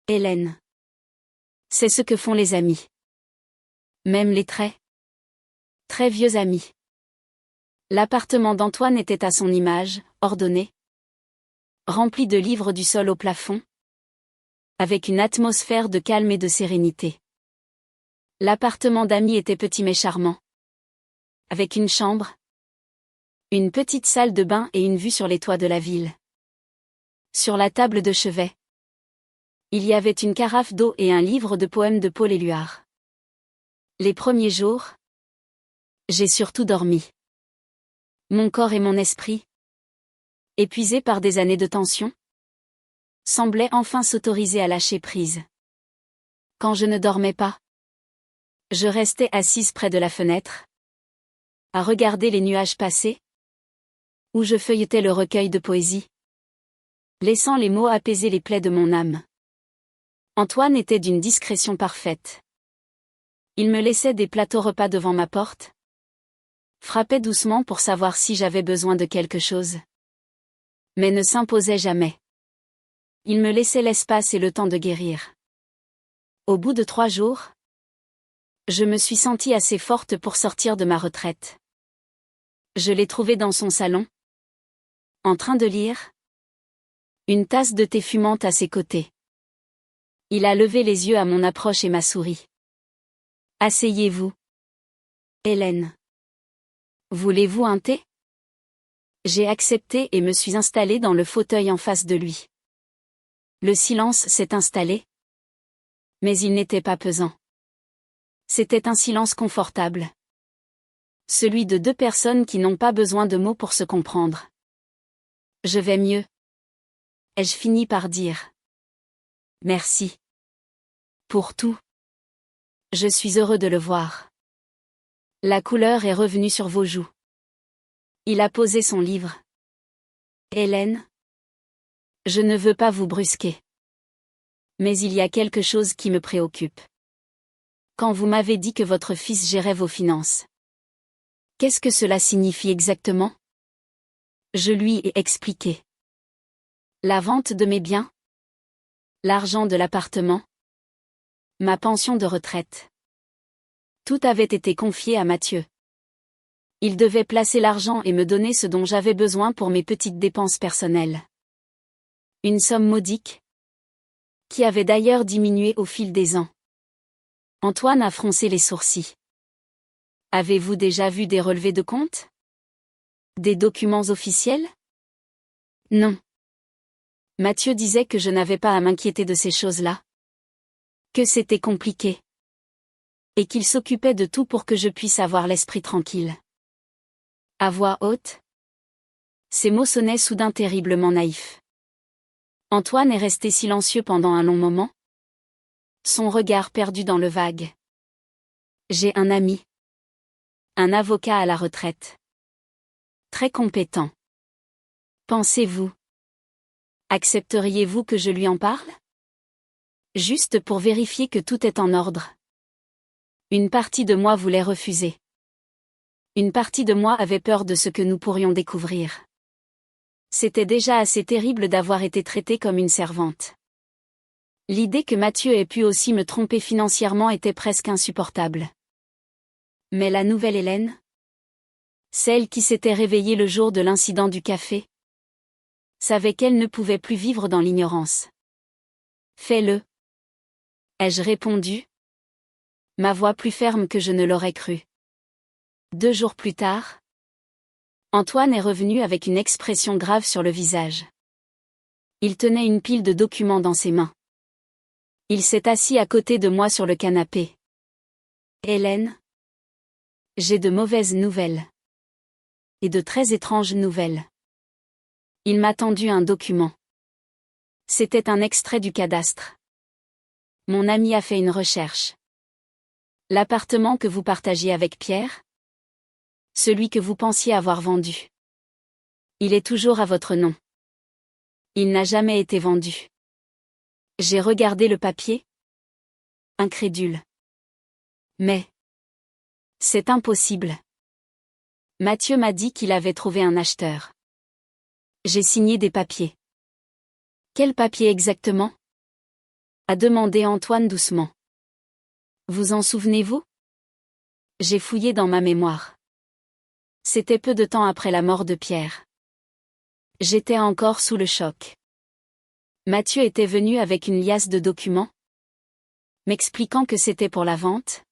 Hélène. C'est ce que font les amis. Même les très vieux amis. L'appartement d'Antoine était à son image, ordonné. Rempli de livres du sol au plafond. Avec une atmosphère de calme et de sérénité. L'appartement d'amis était petit mais charmant. Avec une chambre. Une petite salle de bain et une vue sur les toits de la ville. Sur la table de chevet, il y avait une carafe d'eau et un livre de poèmes de Paul Éluard. Les premiers jours, j'ai surtout dormi. Mon corps et mon esprit, épuisés par des années de tension, semblaient enfin s'autoriser à lâcher prise. Quand je ne dormais pas, je restais assise près de la fenêtre, à regarder les nuages passer, où je feuilletais le recueil de poésie, laissant les mots apaiser les plaies de mon âme. Antoine était d'une discrétion parfaite. Il me laissait des plateaux repas devant ma porte, frappait doucement pour savoir si j'avais besoin de quelque chose, mais ne s'imposait jamais. Il me laissait l'espace et le temps de guérir. Au bout de 3 jours, je me suis sentie assez forte pour sortir de ma retraite. Je l'ai trouvé dans son salon, en train de lire, une tasse de thé fumante à ses côtés. Il a levé les yeux à mon approche et m'a souri. Asseyez-vous, Hélène. Voulez-vous un thé? J'ai accepté et me suis installée dans le fauteuil en face de lui. Le silence s'est installé. Mais il n'était pas pesant. C'était un silence confortable. Celui de 2 personnes qui n'ont pas besoin de mots pour se comprendre. Je vais mieux. Ai-je fini par dire. Merci. Pour tout. Je suis heureux de le voir. La couleur est revenue sur vos joues. Il a posé son livre. Hélène. Je ne veux pas vous brusquer. Mais il y a quelque chose qui me préoccupe. Quand vous m'avez dit que votre fils gérait vos finances. Qu'est-ce que cela signifie exactement? Je lui ai expliqué. La vente de mes biens. L'argent de l'appartement. Ma pension de retraite. Tout avait été confié à Mathieu. Il devait placer l'argent et me donner ce dont j'avais besoin pour mes petites dépenses personnelles. Une somme modique, qui avait d'ailleurs diminué au fil des ans. Antoine a froncé les sourcils. Avez-vous déjà vu des relevés de compte? Des documents officiels? Non. Mathieu disait que je n'avais pas à m'inquiéter de ces choses-là. Que c'était compliqué. Et qu'il s'occupait de tout pour que je puisse avoir l'esprit tranquille. À voix haute. Ces mots sonnaient soudain terriblement naïfs. Antoine est resté silencieux pendant un long moment. Son regard perdu dans le vague. J'ai un ami. Un avocat à la retraite. Très compétent. Pensez-vous? Accepteriez-vous que je lui en parle? Juste pour vérifier que tout est en ordre. Une partie de moi voulait refuser. Une partie de moi avait peur de ce que nous pourrions découvrir. C'était déjà assez terrible d'avoir été traitée comme une servante. L'idée que Mathieu ait pu aussi me tromper financièrement était presque insupportable. Mais la nouvelle Hélène? Celle qui s'était réveillée le jour de l'incident du café savait qu'elle ne pouvait plus vivre dans l'ignorance. Fais-le, ai-je répondu, ma voix plus ferme que je ne l'aurais cru. 2 jours plus tard, Antoine est revenu avec une expression grave sur le visage. Il tenait une pile de documents dans ses mains. Il s'est assis à côté de moi sur le canapé. Hélène, j'ai de mauvaises nouvelles. Et de très étranges nouvelles. Il m'a tendu un document. C'était un extrait du cadastre. Mon ami a fait une recherche. L'appartement que vous partagiez avec Pierre? Celui que vous pensiez avoir vendu. Il est toujours à votre nom. Il n'a jamais été vendu. J'ai regardé le papier. Incrédule. Mais c'est impossible. Mathieu m'a dit qu'il avait trouvé un acheteur. J'ai signé des papiers. Quel papier exactement? A demandé Antoine doucement. Vous en souvenez-vous? J'ai fouillé dans ma mémoire. C'était peu de temps après la mort de Pierre. J'étais encore sous le choc. Mathieu était venu avec une liasse de documents, m'expliquant que c'était pour la vente,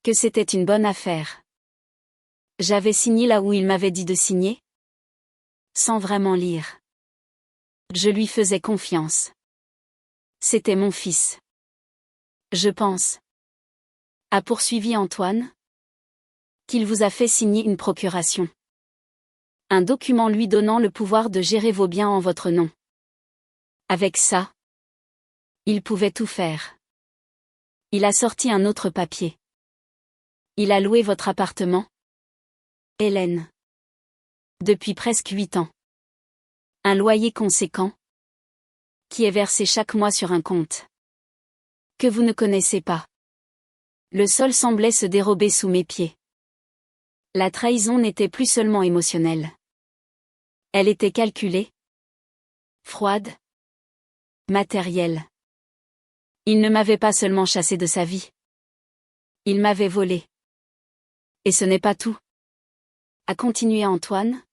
que c'était une bonne affaire. J'avais signé là où il m'avait dit de signer, sans vraiment lire. Je lui faisais confiance. C'était mon fils. Je pense, a poursuivi Antoine, qu'il vous a fait signer une procuration. Un document lui donnant le pouvoir de gérer vos biens en votre nom. Avec ça, il pouvait tout faire. Il a sorti un autre papier. Il a loué votre appartement, Hélène. Depuis presque 8 ans. Un loyer conséquent, qui est versé chaque mois sur un compte que vous ne connaissez pas. Le sol semblait se dérober sous mes pieds. La trahison n'était plus seulement émotionnelle. Elle était calculée, froide, matérielle. Il ne m'avait pas seulement chassé de sa vie. Il m'avait volé. Et ce n'est pas tout, a continué Antoine,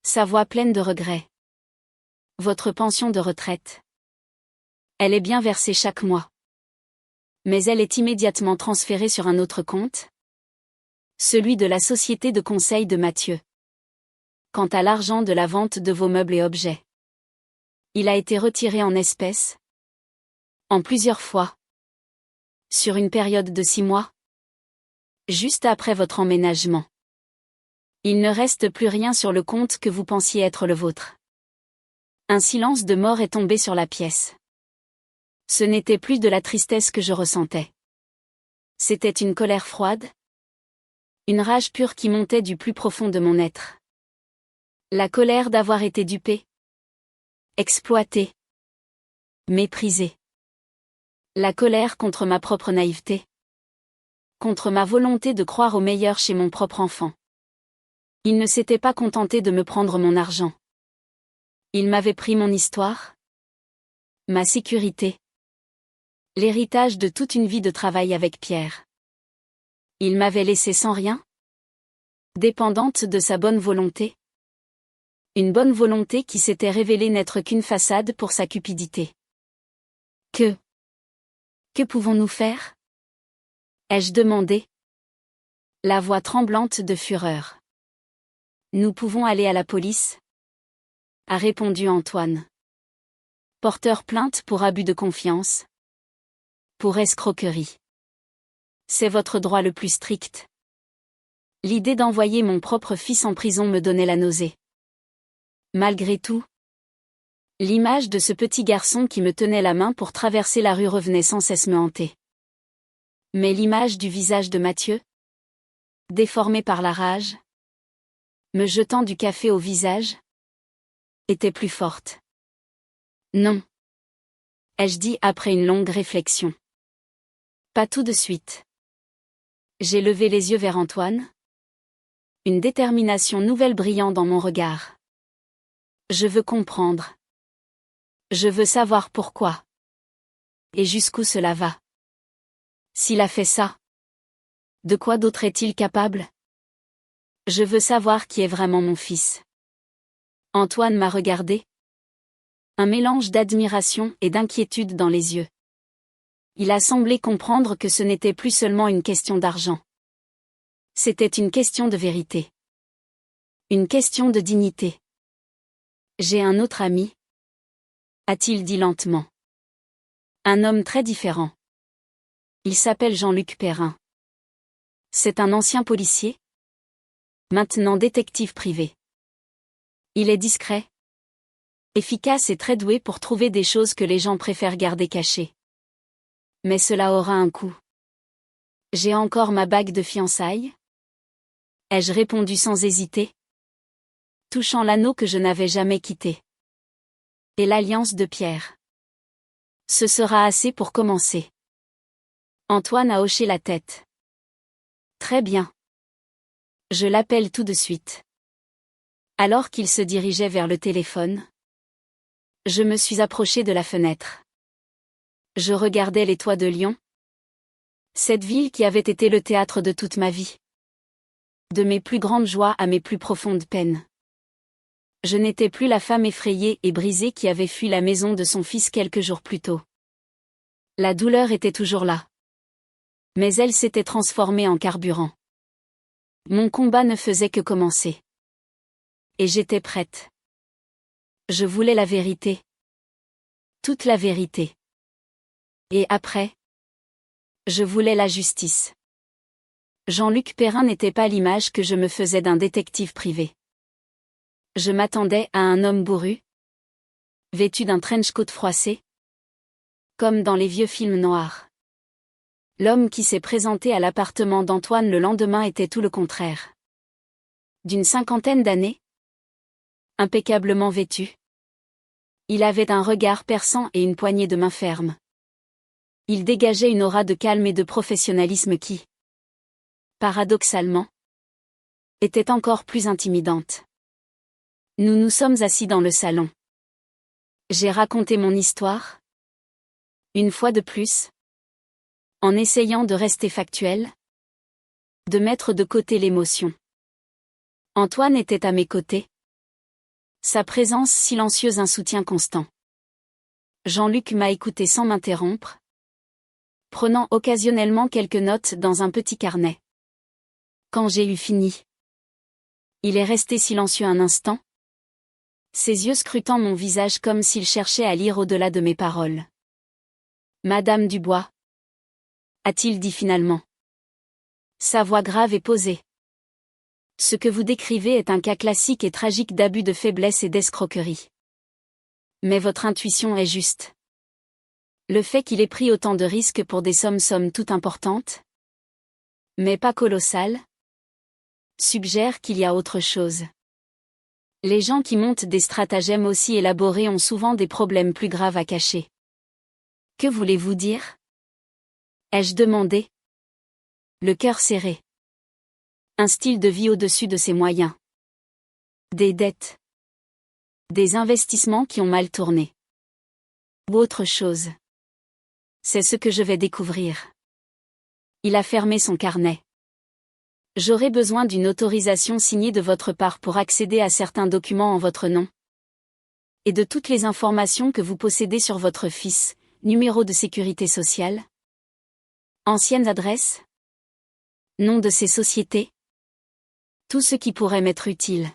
sa voix pleine de regret. Votre pension de retraite. Elle est bien versée chaque mois. Mais elle est immédiatement transférée sur un autre compte, celui de la société de conseil de Mathieu. Quant à l'argent de la vente de vos meubles et objets, il a été retiré en espèces, en plusieurs fois, sur une période de 6 mois, juste après votre emménagement. Il ne reste plus rien sur le compte que vous pensiez être le vôtre. Un silence de mort est tombé sur la pièce. Ce n'était plus de la tristesse que je ressentais. C'était une colère froide, une rage pure qui montait du plus profond de mon être. La colère d'avoir été dupé, exploité, méprisé. La colère contre ma propre naïveté, contre ma volonté de croire au meilleur chez mon propre enfant. Il ne s'était pas contenté de me prendre mon argent. Il m'avait pris mon histoire, ma sécurité, l'héritage de toute une vie de travail avec Pierre. Il m'avait laissé sans rien, dépendante de sa bonne volonté. Une bonne volonté qui s'était révélée n'être qu'une façade pour sa cupidité. Que pouvons-nous faire? Ai-je demandé, la voix tremblante de fureur. Nous pouvons aller à la police, a répondu Antoine. Porteur plainte pour abus de confiance, pour escroquerie. C'est votre droit le plus strict. L'idée d'envoyer mon propre fils en prison me donnait la nausée. Malgré tout, l'image de ce petit garçon qui me tenait la main pour traverser la rue revenait sans cesse me hanter. Mais l'image du visage de Mathieu, déformé par la rage, me jetant du café au visage, était plus forte. Non, ai-je dit après une longue réflexion. Pas tout de suite. J'ai levé les yeux vers Antoine, une détermination nouvelle brillant dans mon regard. Je veux comprendre. Je veux savoir pourquoi. Et jusqu'où cela va. S'il a fait ça, de quoi d'autre est-il capable? Je veux savoir qui est vraiment mon fils. Antoine m'a regardé. Un mélange d'admiration et d'inquiétude dans les yeux. Il a semblé comprendre que ce n'était plus seulement une question d'argent. C'était une question de vérité. Une question de dignité. J'ai un autre ami, a-t-il dit lentement. Un homme très différent. Il s'appelle Jean-Luc Perrin. C'est un ancien policier, maintenant détective privé. Il est discret, efficace et très doué pour trouver des choses que les gens préfèrent garder cachées. Mais cela aura un coût. J'ai encore ma bague de fiançailles ? Ai-je répondu sans hésiter, touchant l'anneau que je n'avais jamais quitté. Et l'alliance de pierre. Ce sera assez pour commencer. Antoine a hoché la tête. Très bien. Je l'appelle tout de suite. Alors qu'il se dirigeait vers le téléphone, je me suis approché de la fenêtre. Je regardais les toits de Lyon. Cette ville qui avait été le théâtre de toute ma vie. De mes plus grandes joies à mes plus profondes peines. Je n'étais plus la femme effrayée et brisée qui avait fui la maison de son fils quelques jours plus tôt. La douleur était toujours là. Mais elle s'était transformée en carburant. Mon combat ne faisait que commencer. Et j'étais prête. Je voulais la vérité. Toute la vérité. Et après, je voulais la justice. Jean-Luc Perrin n'était pas l'image que je me faisais d'un détective privé. Je m'attendais à un homme bourru, vêtu d'un trench-coat froissé, comme dans les vieux films noirs. L'homme qui s'est présenté à l'appartement d'Antoine le lendemain était tout le contraire. D'une cinquantaine d'années, impeccablement vêtu. Il avait un regard perçant et une poignée de main ferme. Il dégageait une aura de calme et de professionnalisme qui, paradoxalement, était encore plus intimidante. Nous nous sommes assis dans le salon. J'ai raconté mon histoire. Une fois de plus. En essayant de rester factuel. De mettre de côté l'émotion. Antoine était à mes côtés. Sa présence silencieuse un soutien constant. Jean-Luc m'a écouté sans m'interrompre. Prenant occasionnellement quelques notes dans un petit carnet. Quand j'ai eu fini. Il est resté silencieux un instant. Ses yeux scrutant mon visage comme s'il cherchait à lire au-delà de mes paroles. Madame Dubois, a-t-il dit finalement. Sa voix grave et posée. Ce que vous décrivez est un cas classique et tragique d'abus de faiblesse et d'escroquerie. Mais votre intuition est juste. Le fait qu'il ait pris autant de risques pour des sommes somme toute importantes, mais pas colossales, suggère qu'il y a autre chose. Les gens qui montent des stratagèmes aussi élaborés ont souvent des problèmes plus graves à cacher. Que voulez-vous dire ? Ai-je demandé ? Le cœur serré. Un style de vie au-dessus de ses moyens. Des dettes. Des investissements qui ont mal tourné. Ou autre chose. C'est ce que je vais découvrir. Il a fermé son carnet. J'aurai besoin d'une autorisation signée de votre part pour accéder à certains documents en votre nom. Et de toutes les informations que vous possédez sur votre fils, numéro de sécurité sociale. Anciennes adresses. Nom de ces sociétés. Tout ce qui pourrait m'être utile.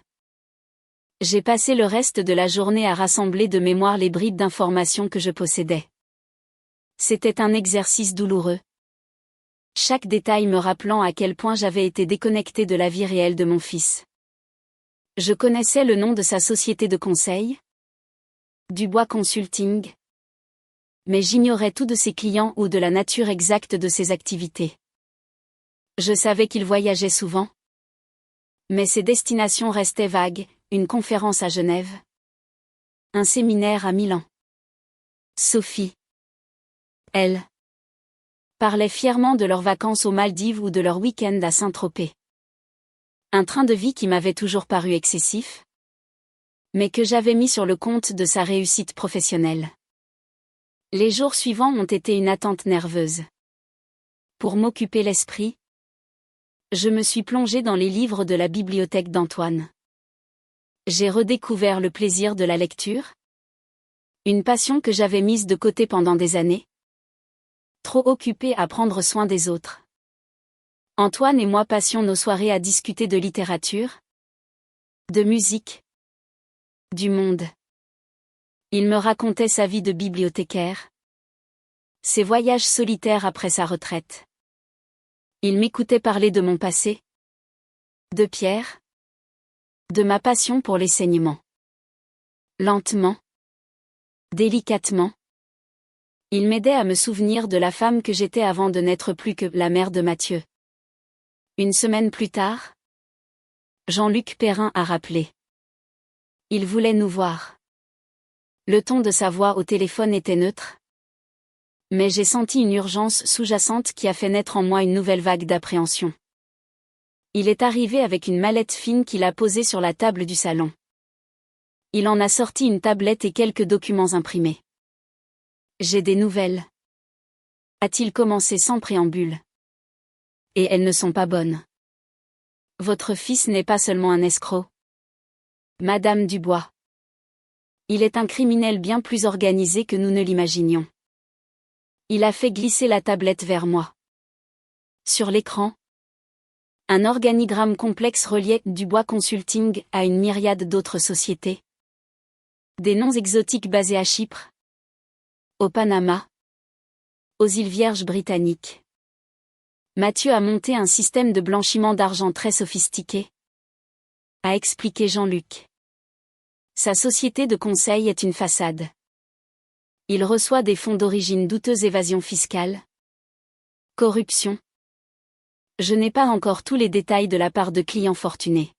J'ai passé le reste de la journée à rassembler de mémoire les bribes d'informations que je possédais. C'était un exercice douloureux. Chaque détail me rappelant à quel point j'avais été déconnectée de la vie réelle de mon fils. Je connaissais le nom de sa société de conseil, Dubois Consulting. Mais j'ignorais tout de ses clients ou de la nature exacte de ses activités. Je savais qu'il voyageait souvent. Mais ses destinations restaient vagues, une conférence à Genève. Un séminaire à Milan. Sophie. Elle. Parlaient fièrement de leurs vacances aux Maldives ou de leur week-end à Saint-Tropez. Un train de vie qui m'avait toujours paru excessif, mais que j'avais mis sur le compte de sa réussite professionnelle. Les jours suivants ont été une attente nerveuse. Pour m'occuper l'esprit, Je me suis plongée dans les livres de la bibliothèque d'Antoine. J'ai redécouvert le plaisir de la lecture. Une passion que j'avais mise de côté pendant des années. Trop occupée à prendre soin des autres. Antoine et moi passions nos soirées à discuter de littérature, de musique, du monde. Il me racontait sa vie de bibliothécaire, ses voyages solitaires après sa retraite. Il m'écoutait parler de mon passé, de Pierre, de ma passion pour les saignements. Lentement, délicatement, il m'aidait à me souvenir de la femme que j'étais avant de n'être plus que la mère de Mathieu. Une semaine plus tard, Jean-Luc Perrin a rappelé. Il voulait nous voir. Le ton de sa voix au téléphone était neutre. Mais j'ai senti une urgence sous-jacente qui a fait naître en moi une nouvelle vague d'appréhension. Il est arrivé avec une mallette fine qu'il a posée sur la table du salon. Il en a sorti une tablette et quelques documents imprimés. J'ai des nouvelles. A-t-il commencé sans préambule. Et elles ne sont pas bonnes. Votre fils n'est pas seulement un escroc. Madame Dubois. Il est un criminel bien plus organisé que nous ne l'imaginions. Il a fait glisser la tablette vers moi. Sur l'écran, un organigramme complexe reliait Dubois Consulting à une myriade d'autres sociétés. Des noms exotiques basés à Chypre, au Panama, aux îles Vierges britanniques. Mathieu a monté un système de blanchiment d'argent très sophistiqué, a expliqué Jean-Luc. Sa société de conseil est une façade. Il reçoit des fonds d'origine douteuse, évasion fiscale, corruption. Je n'ai pas encore tous les détails de la part de clients fortunés.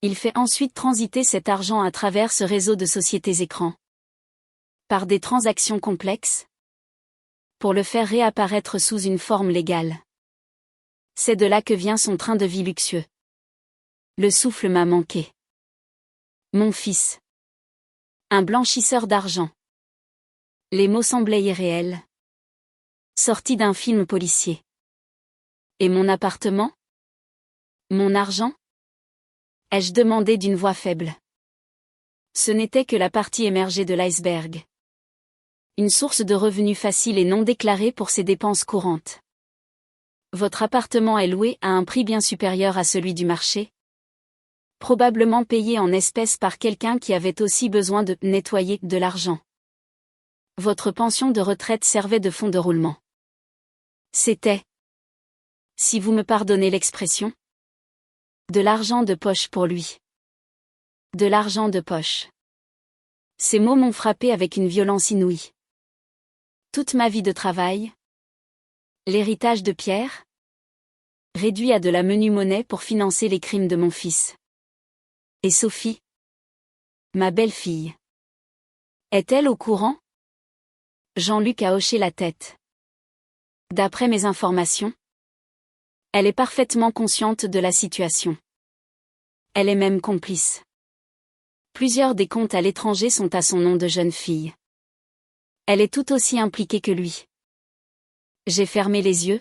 Il fait ensuite transiter cet argent à travers ce réseau de sociétés écrans. Par des transactions complexes, pour le faire réapparaître sous une forme légale. C'est de là que vient son train de vie luxueux. Le souffle m'a manqué. Mon fils. Un blanchisseur d'argent. Les mots semblaient irréels. Sortis d'un film policier. Et mon appartement? Mon argent? Ai-je demandé d'une voix faible. Ce n'était que la partie émergée de l'iceberg. Une source de revenus facile et non déclarée pour ses dépenses courantes. Votre appartement est loué à un prix bien supérieur à celui du marché. Probablement payé en espèces par quelqu'un qui avait aussi besoin de nettoyer de l'argent. Votre pension de retraite servait de fonds de roulement. C'était, si vous me pardonnez l'expression, de l'argent de poche pour lui. De l'argent de poche. Ces mots m'ont frappé avec une violence inouïe. Toute ma vie de travail, l'héritage de Pierre, réduit à de la menue monnaie pour financer les crimes de mon fils. Et Sophie, ma belle-fille, est-elle au courant? Jean-Luc a hoché la tête. D'après mes informations, elle est parfaitement consciente de la situation. Elle est même complice. Plusieurs des comptes à l'étranger sont à son nom de jeune fille. Elle est tout aussi impliquée que lui. J'ai fermé les yeux,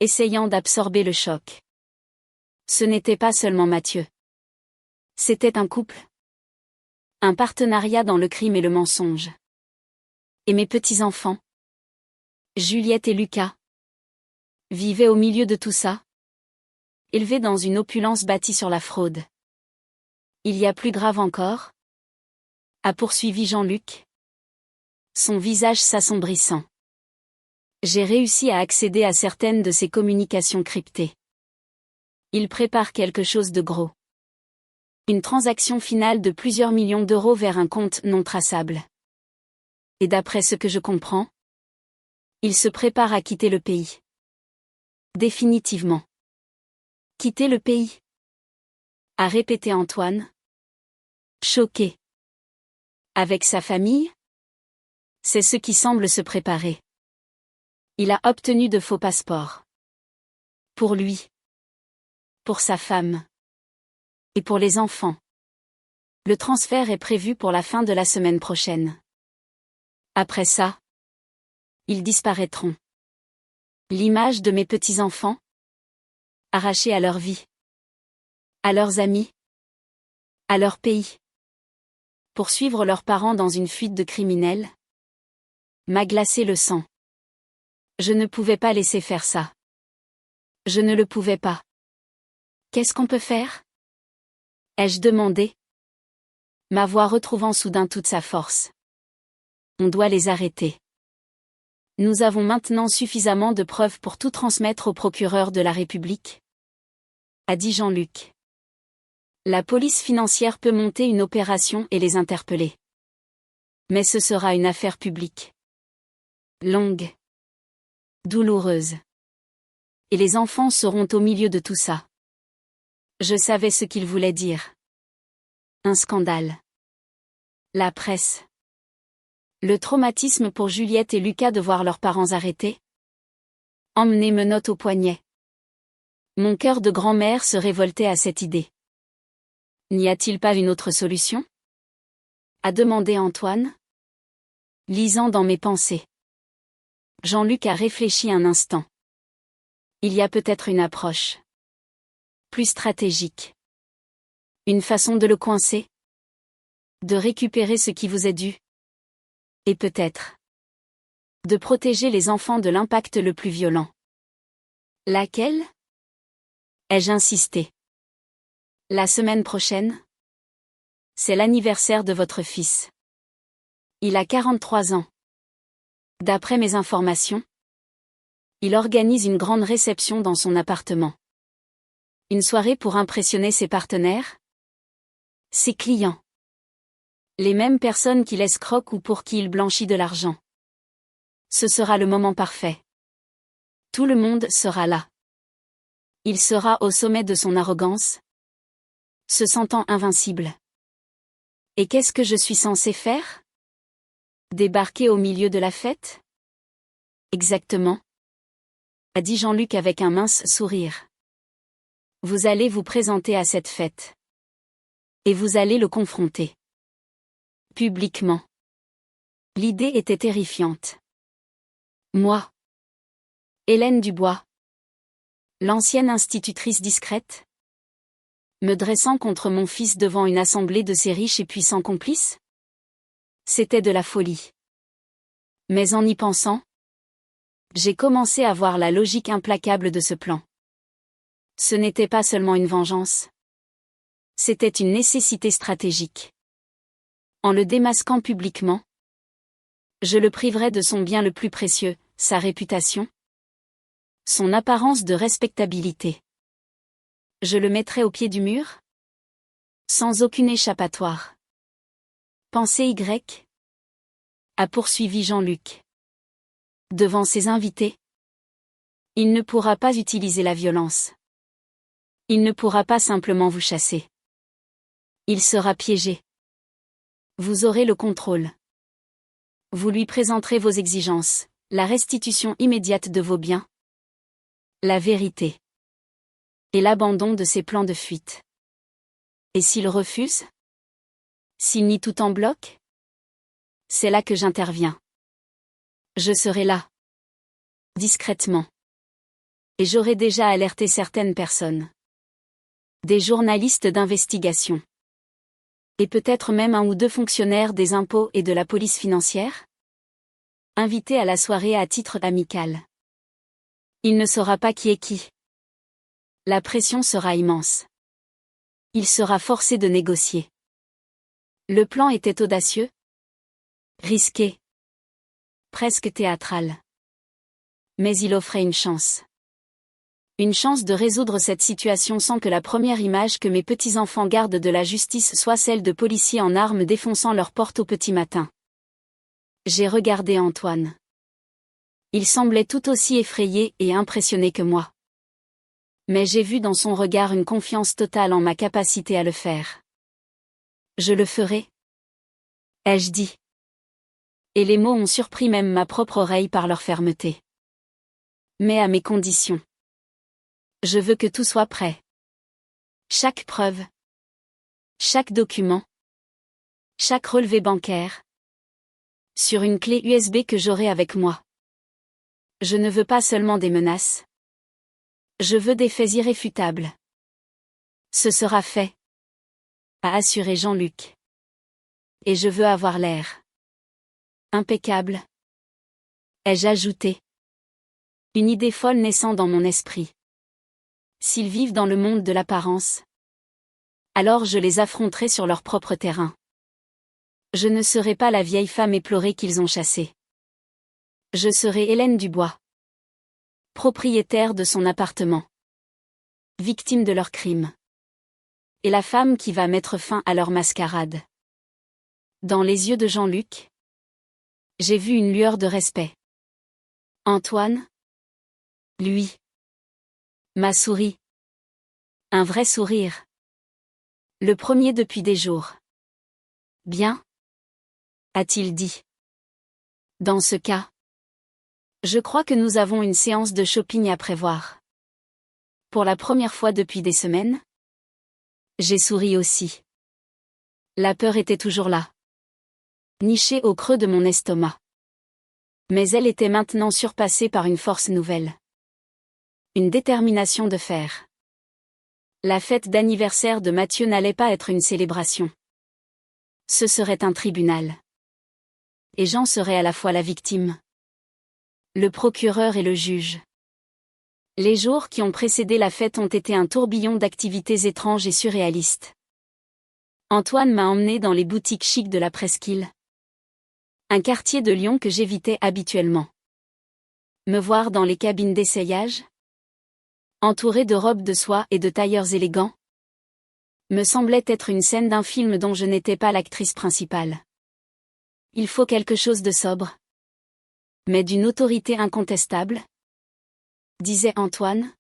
essayant d'absorber le choc. Ce n'était pas seulement Mathieu. C'était un couple. Un partenariat dans le crime et le mensonge. Et mes petits-enfants, Juliette et Lucas, vivaient au milieu de tout ça, élevés dans une opulence bâtie sur la fraude. Il y a plus grave encore, a poursuivi Jean-Luc, son visage s'assombrissant. J'ai réussi à accéder à certaines de ses communications cryptées. Il prépare quelque chose de gros. Une transaction finale de plusieurs millions d'euros vers un compte non traçable. Et d'après ce que je comprends, il se prépare à quitter le pays. Définitivement. Quitter le pays? A répété Antoine. Choqué. Avec sa famille? C'est ce qui semble se préparer. Il a obtenu de faux passeports. Pour lui. Pour sa femme. Et pour les enfants. Le transfert est prévu pour la fin de la semaine prochaine. Après ça, ils disparaîtront. L'image de mes petits-enfants? arrachés à leur vie, à leurs amis, à leur pays, pour suivre leurs parents dans une fuite de criminels, m'a glacé le sang. Je ne pouvais pas laisser faire ça. Je ne le pouvais pas. Qu'est-ce qu'on peut faire? Ai-je demandé, ma voix retrouvant soudain toute sa force. On doit les arrêter. Nous avons maintenant suffisamment de preuves pour tout transmettre au procureur de la République, a dit Jean-Luc. La police financière peut monter une opération et les interpeller. Mais ce sera une affaire publique. Longue. Douloureuse. Et les enfants seront au milieu de tout ça. Je savais ce qu'il voulait dire. Un scandale. La presse. Le traumatisme pour Juliette et Lucas de voir leurs parents arrêtés. Emmener menottes au poignet. Mon cœur de grand-mère se révoltait à cette idée. N'y a-t-il pas une autre solution? A demandé Antoine, lisant dans mes pensées. Jean-Luc a réfléchi un instant. Il y a peut-être une approche plus stratégique. Une façon de le coincer. De récupérer ce qui vous est dû. Et peut-être de protéger les enfants de l'impact le plus violent. Laquelle? Ai-je insisté. La semaine prochaine? C'est l'anniversaire de votre fils. Il a 43 ans. D'après mes informations, il organise une grande réception dans son appartement. Une soirée pour impressionner ses partenaires? Ses clients. Les mêmes personnes qu'il escroque ou pour qui il blanchit de l'argent. Ce sera le moment parfait. Tout le monde sera là. Il sera au sommet de son arrogance, se sentant invincible. Et qu'est-ce que je suis censé faire? Débarquer au milieu de la fête? Exactement, a dit Jean-Luc avec un mince sourire. Vous allez vous présenter à cette fête. Et vous allez le confronter. Publiquement. L'idée était terrifiante. Moi. Hélène Dubois. L'ancienne institutrice discrète. Me dressant contre mon fils devant une assemblée de ces riches et puissants complices? C'était de la folie. Mais en y pensant, j'ai commencé à voir la logique implacable de ce plan. Ce n'était pas seulement une vengeance. C'était une nécessité stratégique. En le démasquant publiquement, je le priverais de son bien le plus précieux, sa réputation, son apparence de respectabilité. Je le mettrais au pied du mur? Sans aucune échappatoire. Pensée Y? A poursuivi Jean-Luc. Devant ses invités, il ne pourra pas utiliser la violence. Il ne pourra pas simplement vous chasser. Il sera piégé. Vous aurez le contrôle. Vous lui présenterez vos exigences, la restitution immédiate de vos biens, la vérité et l'abandon de ses plans de fuite. Et s'il refuse? S'il nie tout en bloc? C'est là que j'interviens. Je serai là. Discrètement. Et j'aurai déjà alerté certaines personnes. Des journalistes d'investigation. Et peut-être même un ou deux fonctionnaires des impôts et de la police financière? Invités à la soirée à titre amical. Il ne saura pas qui est qui. La pression sera immense. Il sera forcé de négocier. Le plan était audacieux, risqué, presque théâtral. Mais il offrait une chance. Une chance de résoudre cette situation sans que la première image que mes petits-enfants gardent de la justice soit celle de policiers en armes défonçant leur porte au petit matin. J'ai regardé Antoine. Il semblait tout aussi effrayé et impressionné que moi. Mais j'ai vu dans son regard une confiance totale en ma capacité à le faire. Je le ferai, ai-je dit. Et les mots ont surpris même ma propre oreille par leur fermeté. Mais à mes conditions. Je veux que tout soit prêt. Chaque preuve. Chaque document. Chaque relevé bancaire. Sur une clé USB que j'aurai avec moi. Je ne veux pas seulement des menaces. Je veux des faits irréfutables. Ce sera fait, a assuré Jean-Luc. Et je veux avoir l'air impeccable, ai-je ajouté. Une idée folle naissant dans mon esprit. S'ils vivent dans le monde de l'apparence, alors je les affronterai sur leur propre terrain. Je ne serai pas la vieille femme éplorée qu'ils ont chassée. Je serai Hélène Dubois, propriétaire de son appartement, victime de leurs crimes, et la femme qui va mettre fin à leur mascarade. Dans les yeux de Jean-Luc, j'ai vu une lueur de respect. Antoine, lui, m'a souri. Un vrai sourire. Le premier depuis des jours. Bien, a-t-il dit. Dans ce cas, je crois que nous avons une séance de shopping à prévoir. Pour la première fois depuis des semaines, j'ai souri aussi. La peur était toujours là, nichée au creux de mon estomac. Mais elle était maintenant surpassée par une force nouvelle. Une détermination de fer. La fête d'anniversaire de Mathieu n'allait pas être une célébration. Ce serait un tribunal. Et Jean serait à la fois la victime, le procureur et le juge. Les jours qui ont précédé la fête ont été un tourbillon d'activités étranges et surréalistes. Antoine m'a emmené dans les boutiques chics de la Presqu'île, un quartier de Lyon que j'évitais habituellement. Me voir dans les cabines d'essayage, entouré de robes de soie et de tailleurs élégants, me semblait être une scène d'un film dont je n'étais pas l'actrice principale. Il faut quelque chose de sobre, mais d'une autorité incontestable, disait Antoine,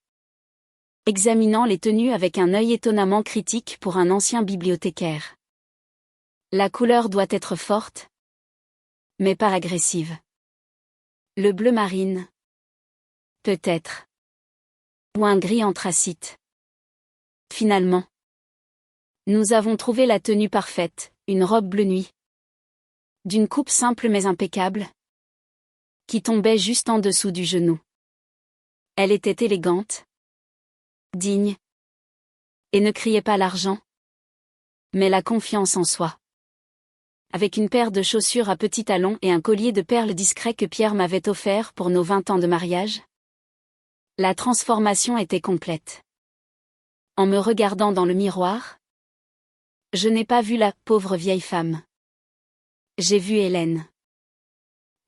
examinant les tenues avec un œil étonnamment critique pour un ancien bibliothécaire. La couleur doit être forte, mais pas agressive. Le bleu marine, peut-être. Ou un gris anthracite. Finalement, nous avons trouvé la tenue parfaite, une robe bleu nuit. D'une coupe simple mais impeccable, qui tombait juste en dessous du genou. Elle était élégante, digne, et ne criait pas l'argent, mais la confiance en soi. Avec une paire de chaussures à petits talons et un collier de perles discret que Pierre m'avait offert pour nos 20 ans de mariage, la transformation était complète. En me regardant dans le miroir, je n'ai pas vu la pauvre vieille femme. J'ai vu Hélène.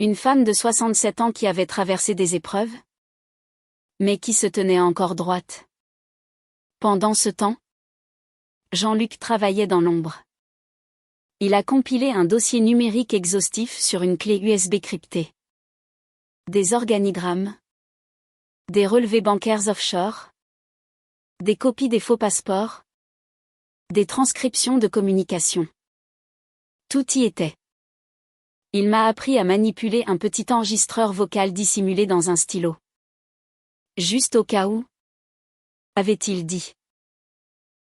Une femme de 67 ans qui avait traversé des épreuves, mais qui se tenait encore droite. Pendant ce temps, Jean-Luc travaillait dans l'ombre. Il a compilé un dossier numérique exhaustif sur une clé USB cryptée. Des organigrammes, des relevés bancaires offshore, des copies des faux passeports, des transcriptions de communication. Tout y était. Il m'a appris à manipuler un petit enregistreur vocal dissimulé dans un stylo. Juste au cas où, avait-il dit.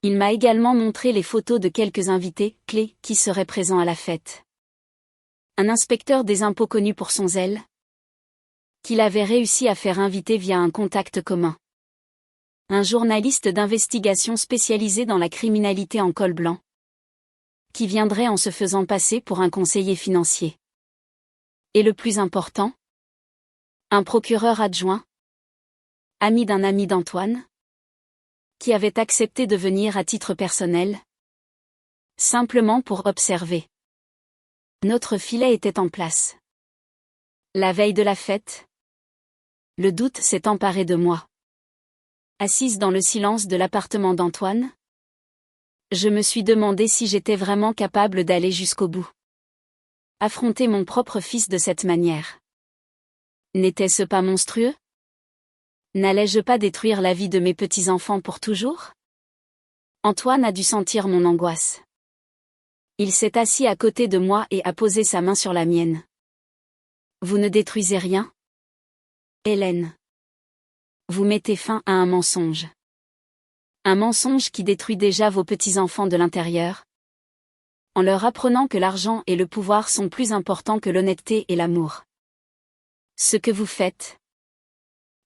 Il m'a également montré les photos de quelques invités clés qui seraient présents à la fête. Un inspecteur des impôts connu pour son zèle, qu'il avait réussi à faire inviter via un contact commun. Un journaliste d'investigation spécialisé dans la criminalité en col blanc, qui viendrait en se faisant passer pour un conseiller financier. Et le plus important, un procureur adjoint, ami d'un ami d'Antoine, qui avait accepté de venir à titre personnel, simplement pour observer. Notre filet était en place. La veille de la fête, le doute s'est emparé de moi. Assise dans le silence de l'appartement d'Antoine, je me suis demandé si j'étais vraiment capable d'aller jusqu'au bout. Affronter mon propre fils de cette manière. N'était-ce pas monstrueux? N'allais-je pas détruire la vie de mes petits-enfants pour toujours? Antoine a dû sentir mon angoisse. Il s'est assis à côté de moi et a posé sa main sur la mienne. Vous ne détruisez rien? Hélène. Vous mettez fin à un mensonge. Un mensonge qui détruit déjà vos petits-enfants de l'intérieur, en leur apprenant que l'argent et le pouvoir sont plus importants que l'honnêteté et l'amour. Ce que vous faites,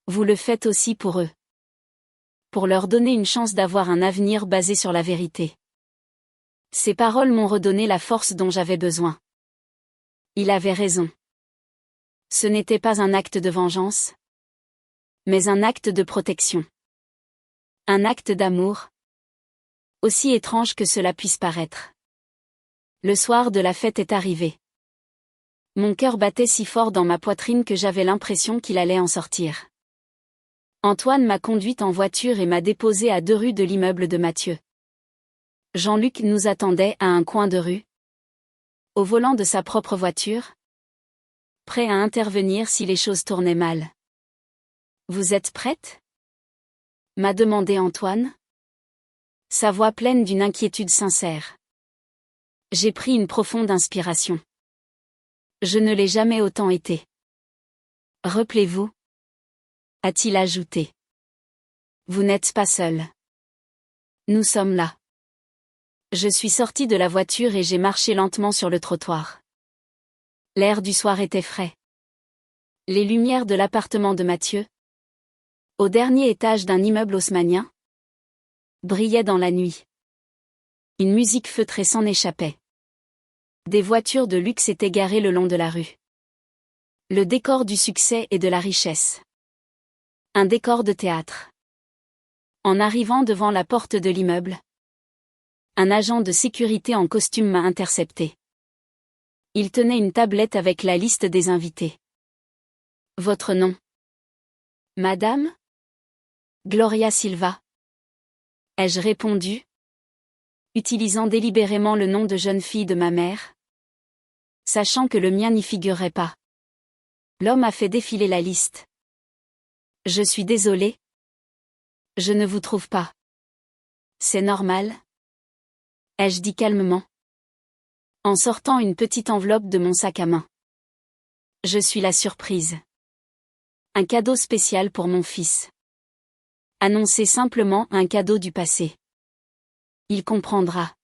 vous le faites aussi pour eux. pour leur donner une chance d'avoir un avenir basé sur la vérité. Ces paroles m'ont redonné la force dont j'avais besoin. Il avait raison. Ce n'était pas un acte de vengeance, mais un acte de protection. Un acte d'amour, aussi étrange que cela puisse paraître. Le soir de la fête est arrivé. Mon cœur battait si fort dans ma poitrine que j'avais l'impression qu'il allait en sortir. Antoine m'a conduite en voiture et m'a déposée à 2 rues de l'immeuble de Mathieu. Jean-Luc nous attendait à un coin de rue, au volant de sa propre voiture, prêt à intervenir si les choses tournaient mal. « Vous êtes prête ?» m'a demandé Antoine, sa voix pleine d'une inquiétude sincère. J'ai pris une profonde inspiration. Je ne l'ai jamais autant été. « Rappelez-vous, a-t-il ajouté. Vous n'êtes pas seul. Nous sommes là. Je suis sortie de la voiture et j'ai marché lentement sur le trottoir. L'air du soir était frais. Les lumières de l'appartement de Mathieu, au dernier étage d'un immeuble haussmannien, brillaient dans la nuit. Une musique feutrée s'en échappait. Des voitures de luxe étaient garées le long de la rue. Le décor du succès et de la richesse. Un décor de théâtre. En arrivant devant la porte de l'immeuble, un agent de sécurité en costume m'a intercepté. Il tenait une tablette avec la liste des invités. « Votre nom ? » ?»« Madame ? Gloria Silva. » ai-je répondu, utilisant délibérément le nom de jeune fille de ma mère, sachant que le mien n'y figurait pas. L'homme a fait défiler la liste. « Je suis désolé. Je ne vous trouve pas. »« C'est normal. » ai-je dit calmement, en sortant une petite enveloppe de mon sac à main. Je suis la surprise. Un cadeau spécial pour mon fils. Annoncez simplement un cadeau du passé. Il comprendra.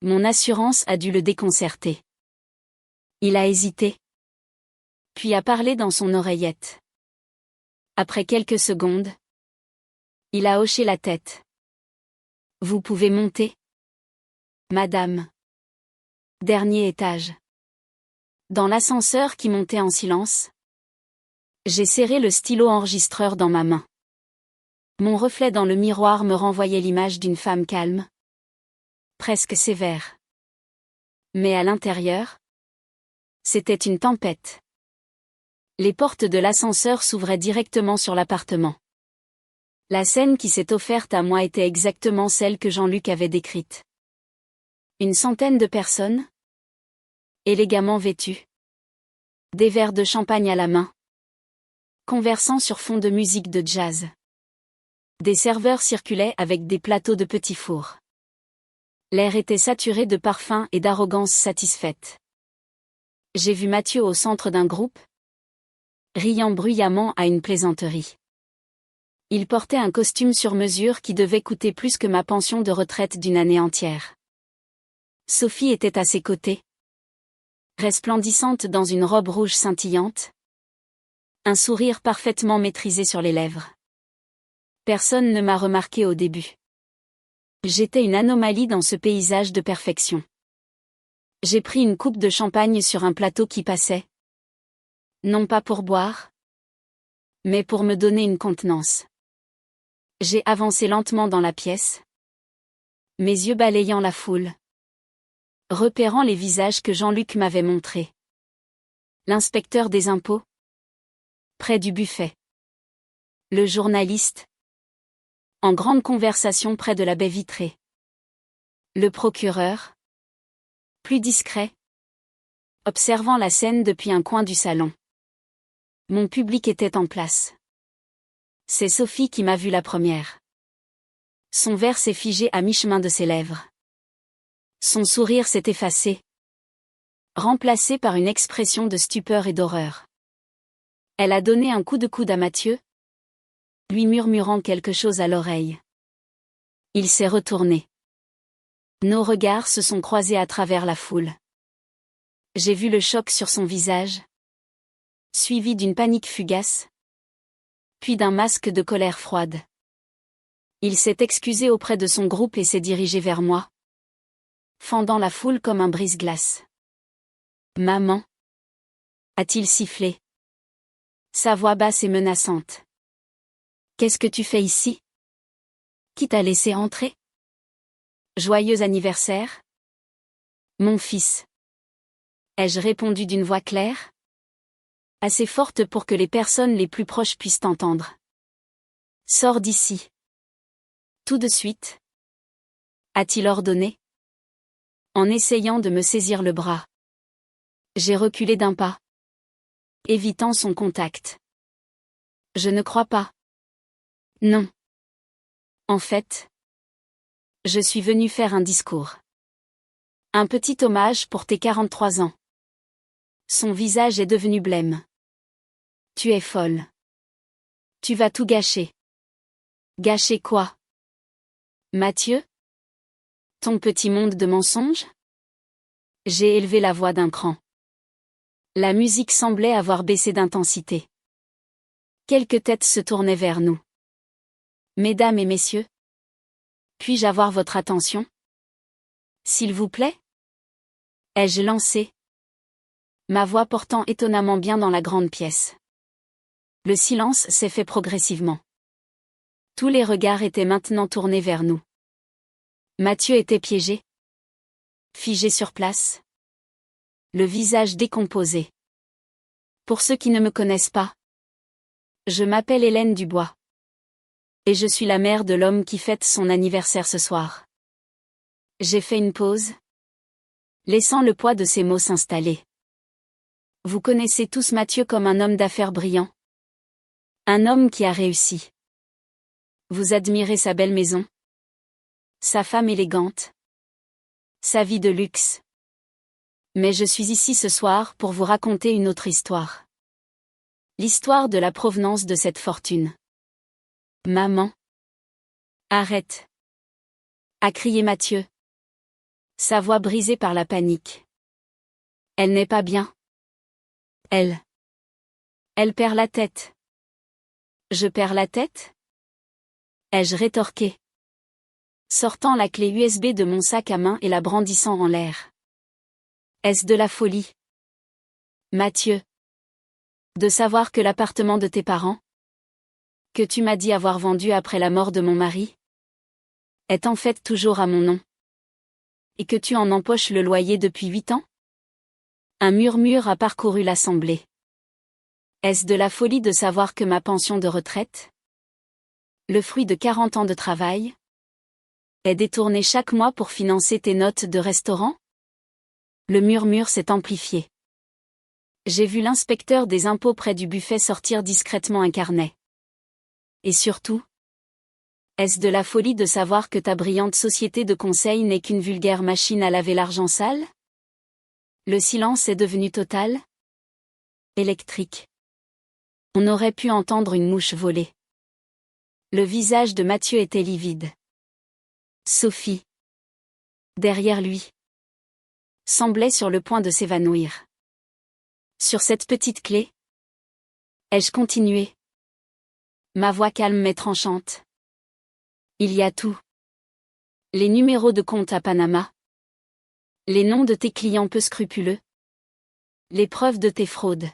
Mon assurance a dû le déconcerter. Il a hésité, puis a parlé dans son oreillette. Après quelques secondes, il a hoché la tête. « Vous pouvez monter ? » ?»« Madame. » Dernier étage. Dans l'ascenseur qui montait en silence, j'ai serré le stylo enregistreur dans ma main. Mon reflet dans le miroir me renvoyait l'image d'une femme calme, presque sévère. Mais à l'intérieur, c'était une tempête. Les portes de l'ascenseur s'ouvraient directement sur l'appartement. La scène qui s'est offerte à moi était exactement celle que Jean-Luc avait décrite. Une centaine de personnes, élégamment vêtues, des verres de champagne à la main, conversant sur fond de musique de jazz. Des serveurs circulaient avec des plateaux de petits fours. L'air était saturé de parfums et d'arrogance satisfaite. J'ai vu Mathieu au centre d'un groupe, riant bruyamment à une plaisanterie. Il portait un costume sur mesure qui devait coûter plus que ma pension de retraite d'une année entière. Sophie était à ses côtés, resplendissante dans une robe rouge scintillante, un sourire parfaitement maîtrisé sur les lèvres. Personne ne m'a remarqué au début. J'étais une anomalie dans ce paysage de perfection. J'ai pris une coupe de champagne sur un plateau qui passait. Non pas pour boire, mais pour me donner une contenance. J'ai avancé lentement dans la pièce, mes yeux balayant la foule, repérant les visages que Jean-Luc m'avait montrés. L'inspecteur des impôts, près du buffet. Le journaliste, en grande conversation près de la baie vitrée. Le procureur, plus discret, observant la scène depuis un coin du salon. Mon public était en place. C'est Sophie qui m'a vue la première. Son verre s'est figé à mi-chemin de ses lèvres. Son sourire s'est effacé, remplacé par une expression de stupeur et d'horreur. Elle a donné un coup de coude à Mathieu, lui murmurant quelque chose à l'oreille. Il s'est retourné. Nos regards se sont croisés à travers la foule. J'ai vu le choc sur son visage, suivi d'une panique fugace, puis d'un masque de colère froide. Il s'est excusé auprès de son groupe et s'est dirigé vers moi, fendant la foule comme un brise-glace. Maman, a-t-il sifflé. Sa voix basse et menaçante. Qu'est-ce que tu fais ici? Qui t'a laissé entrer? Joyeux anniversaire? Mon fils. Ai-je répondu d'une voix claire? Assez forte pour que les personnes les plus proches puissent t'entendre. Sors d'ici. Tout de suite. A-t-il ordonné? En essayant de me saisir le bras. J'ai reculé d'un pas, évitant son contact. Je ne crois pas. Non. En fait, je suis venu faire un discours. Un petit hommage pour tes 43 ans. Son visage est devenu blême. Tu es folle. Tu vas tout gâcher. Gâcher quoi? Mathieu? Ton petit monde de mensonges? J'ai élevé la voix d'un cran. La musique semblait avoir baissé d'intensité. Quelques têtes se tournaient vers nous. Mesdames et messieurs, puis-je avoir votre attention? S'il vous plaît? Ai-je lancé? Ma voix portant étonnamment bien dans la grande pièce. Le silence s'est fait progressivement. Tous les regards étaient maintenant tournés vers nous. Mathieu était piégé. Figé sur place. Le visage décomposé. Pour ceux qui ne me connaissent pas, je m'appelle Hélène Dubois. Et je suis la mère de l'homme qui fête son anniversaire ce soir. J'ai fait une pause, laissant le poids de ces mots s'installer. Vous connaissez tous Mathieu comme un homme d'affaires brillant. Un homme qui a réussi. Vous admirez sa belle maison, sa femme élégante, sa vie de luxe. Mais je suis ici ce soir pour vous raconter une autre histoire. L'histoire de la provenance de cette fortune. Maman. Arrête. A crié Mathieu. Sa voix brisée par la panique. Elle n'est pas bien. Elle perd la tête. Je perds la tête? Ai-je rétorqué, sortant la clé USB de mon sac à main et la brandissant en l'air. Est-ce de la folie? Mathieu. De savoir que l'appartement de tes parents, que tu m'as dit avoir vendu après la mort de mon mari, est en fait toujours à mon nom. Et que tu en empoches le loyer depuis 8 ans? Un murmure a parcouru l'assemblée. Est-ce de la folie de savoir que ma pension de retraite, le fruit de 40 ans de travail, est détournée chaque mois pour financer tes notes de restaurant? Le murmure s'est amplifié. J'ai vu l'inspecteur des impôts près du buffet sortir discrètement un carnet. Et surtout, est-ce de la folie de savoir que ta brillante société de conseil n'est qu'une vulgaire machine à laver l'argent sale? Le silence est devenu total, électrique. On aurait pu entendre une mouche voler. Le visage de Mathieu était livide. Sophie, derrière lui, semblait sur le point de s'évanouir. Sur cette petite clé, ai-je continué? Ma voix calme mais tranchante. Il y a tout. Les numéros de compte à Panama. Les noms de tes clients peu scrupuleux. Les preuves de tes fraudes.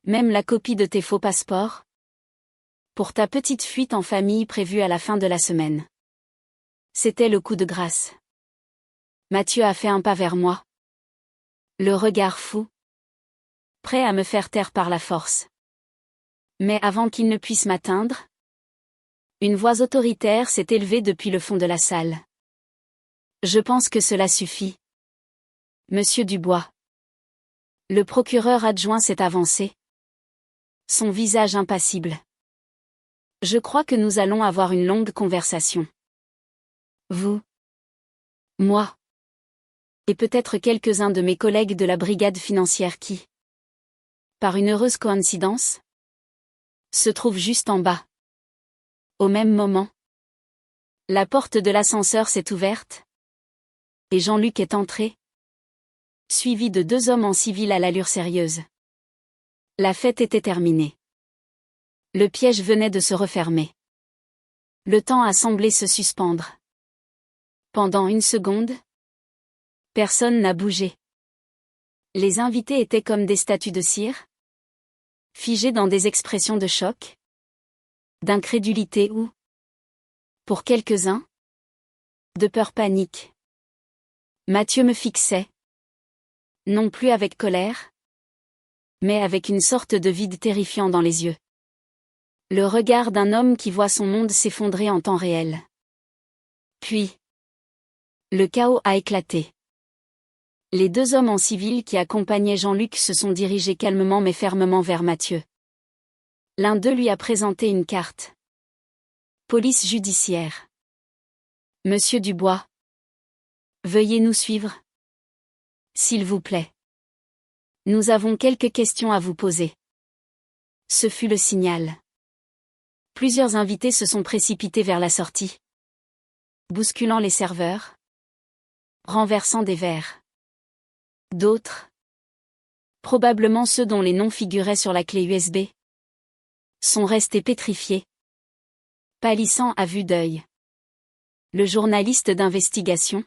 Même la copie de tes faux passeports. Pour ta petite fuite en famille prévue à la fin de la semaine. C'était le coup de grâce. Mathieu a fait un pas vers moi. Le regard fou. Prêt à me faire taire par la force. Mais avant qu'il ne puisse m'atteindre, une voix autoritaire s'est élevée depuis le fond de la salle. Je pense que cela suffit. Monsieur Dubois. Le procureur adjoint s'est avancé. Son visage impassible. Je crois que nous allons avoir une longue conversation. Vous. Moi. Et peut-être quelques-uns de mes collègues de la brigade financière qui, par une heureuse coïncidence, se trouvent juste en bas. Au même moment, la porte de l'ascenseur s'est ouverte, et Jean-Luc est entré, suivi de 2 hommes en civil à l'allure sérieuse. La fête était terminée. Le piège venait de se refermer. Le temps a semblé se suspendre. Pendant une seconde, personne n'a bougé. Les invités étaient comme des statues de cire, figés dans des expressions de choc, d'incrédulité ou, pour quelques-uns, de peur panique. Mathieu me fixait, non plus avec colère, mais avec une sorte de vide terrifiant dans les yeux. Le regard d'un homme qui voit son monde s'effondrer en temps réel. Puis, le chaos a éclaté. Les deux hommes en civil qui accompagnaient Jean-Luc se sont dirigés calmement mais fermement vers Mathieu. L'un d'eux lui a présenté une carte. Police judiciaire. Monsieur Dubois. Veuillez nous suivre. S'il vous plaît. Nous avons quelques questions à vous poser. Ce fut le signal. Plusieurs invités se sont précipités vers la sortie, bousculant les serveurs, renversant des verres. D'autres, probablement ceux dont les noms figuraient sur la clé USB, sont restés pétrifiés, pâlissant à vue d'œil. Le journaliste d'investigation,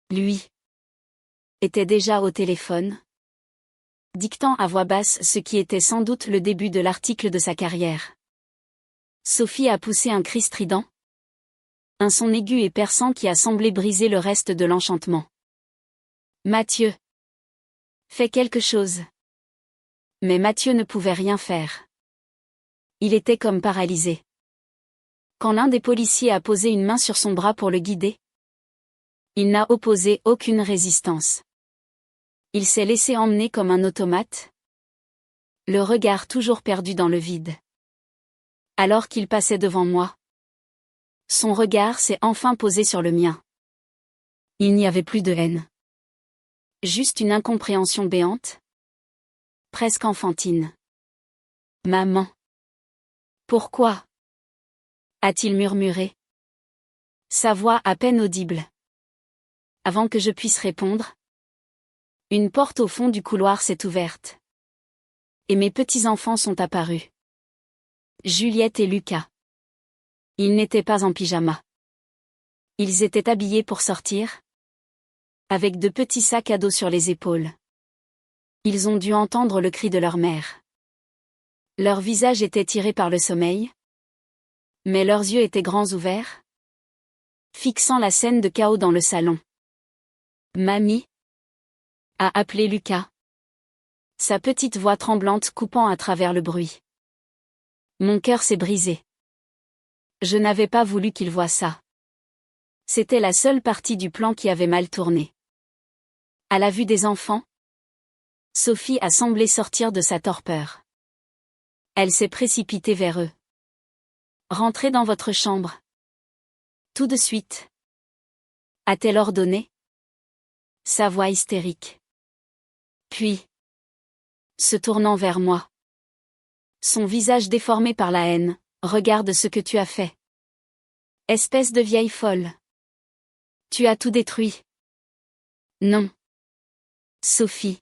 lui, était déjà au téléphone, dictant à voix basse ce qui était sans doute le début de l'article de sa carrière. Sophie a poussé un cri strident, un son aigu et perçant qui a semblé briser le reste de l'enchantement. Mathieu. Fais quelque chose. Mais Mathieu ne pouvait rien faire. Il était comme paralysé. Quand l'un des policiers a posé une main sur son bras pour le guider, il n'a opposé aucune résistance. Il s'est laissé emmener comme un automate, le regard toujours perdu dans le vide. Alors qu'il passait devant moi, son regard s'est enfin posé sur le mien. Il n'y avait plus de haine. Juste une incompréhension béante, presque enfantine. Maman. Pourquoi? A-t-il murmuré. Sa voix à peine audible. Avant que je puisse répondre, une porte au fond du couloir s'est ouverte. Et mes petits-enfants sont apparus. Juliette et Lucas. Ils n'étaient pas en pyjama. Ils étaient habillés pour sortir, avec de petits sacs à dos sur les épaules. Ils ont dû entendre le cri de leur mère. Leur visage était tiré par le sommeil, mais leurs yeux étaient grands ouverts, fixant la scène de chaos dans le salon. Mamie, a appelé Lucas, sa petite voix tremblante coupant à travers le bruit. Mon cœur s'est brisé. Je n'avais pas voulu qu'il voie ça. C'était la seule partie du plan qui avait mal tourné. À la vue des enfants, Sophie a semblé sortir de sa torpeur. Elle s'est précipitée vers eux. Rentrez dans votre chambre. Tout de suite. A-t-elle ordonné? Sa voix hystérique. Puis, se tournant vers moi. Son visage déformé par la haine, regarde ce que tu as fait. Espèce de vieille folle. Tu as tout détruit. Non. Sophie.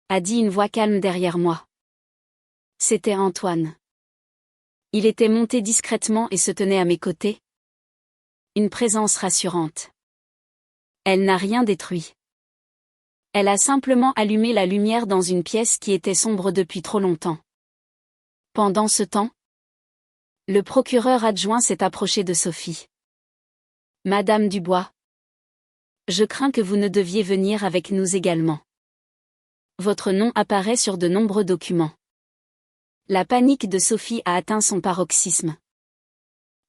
A dit une voix calme derrière moi. C'était Antoine. Il était monté discrètement et se tenait à mes côtés. Une présence rassurante. Elle n'a rien détruit. Elle a simplement allumé la lumière dans une pièce qui était sombre depuis trop longtemps. Pendant ce temps, le procureur adjoint s'est approché de Sophie. Madame Dubois. Je crains que vous ne deviez venir avec nous également. Votre nom apparaît sur de nombreux documents. La panique de Sophie a atteint son paroxysme.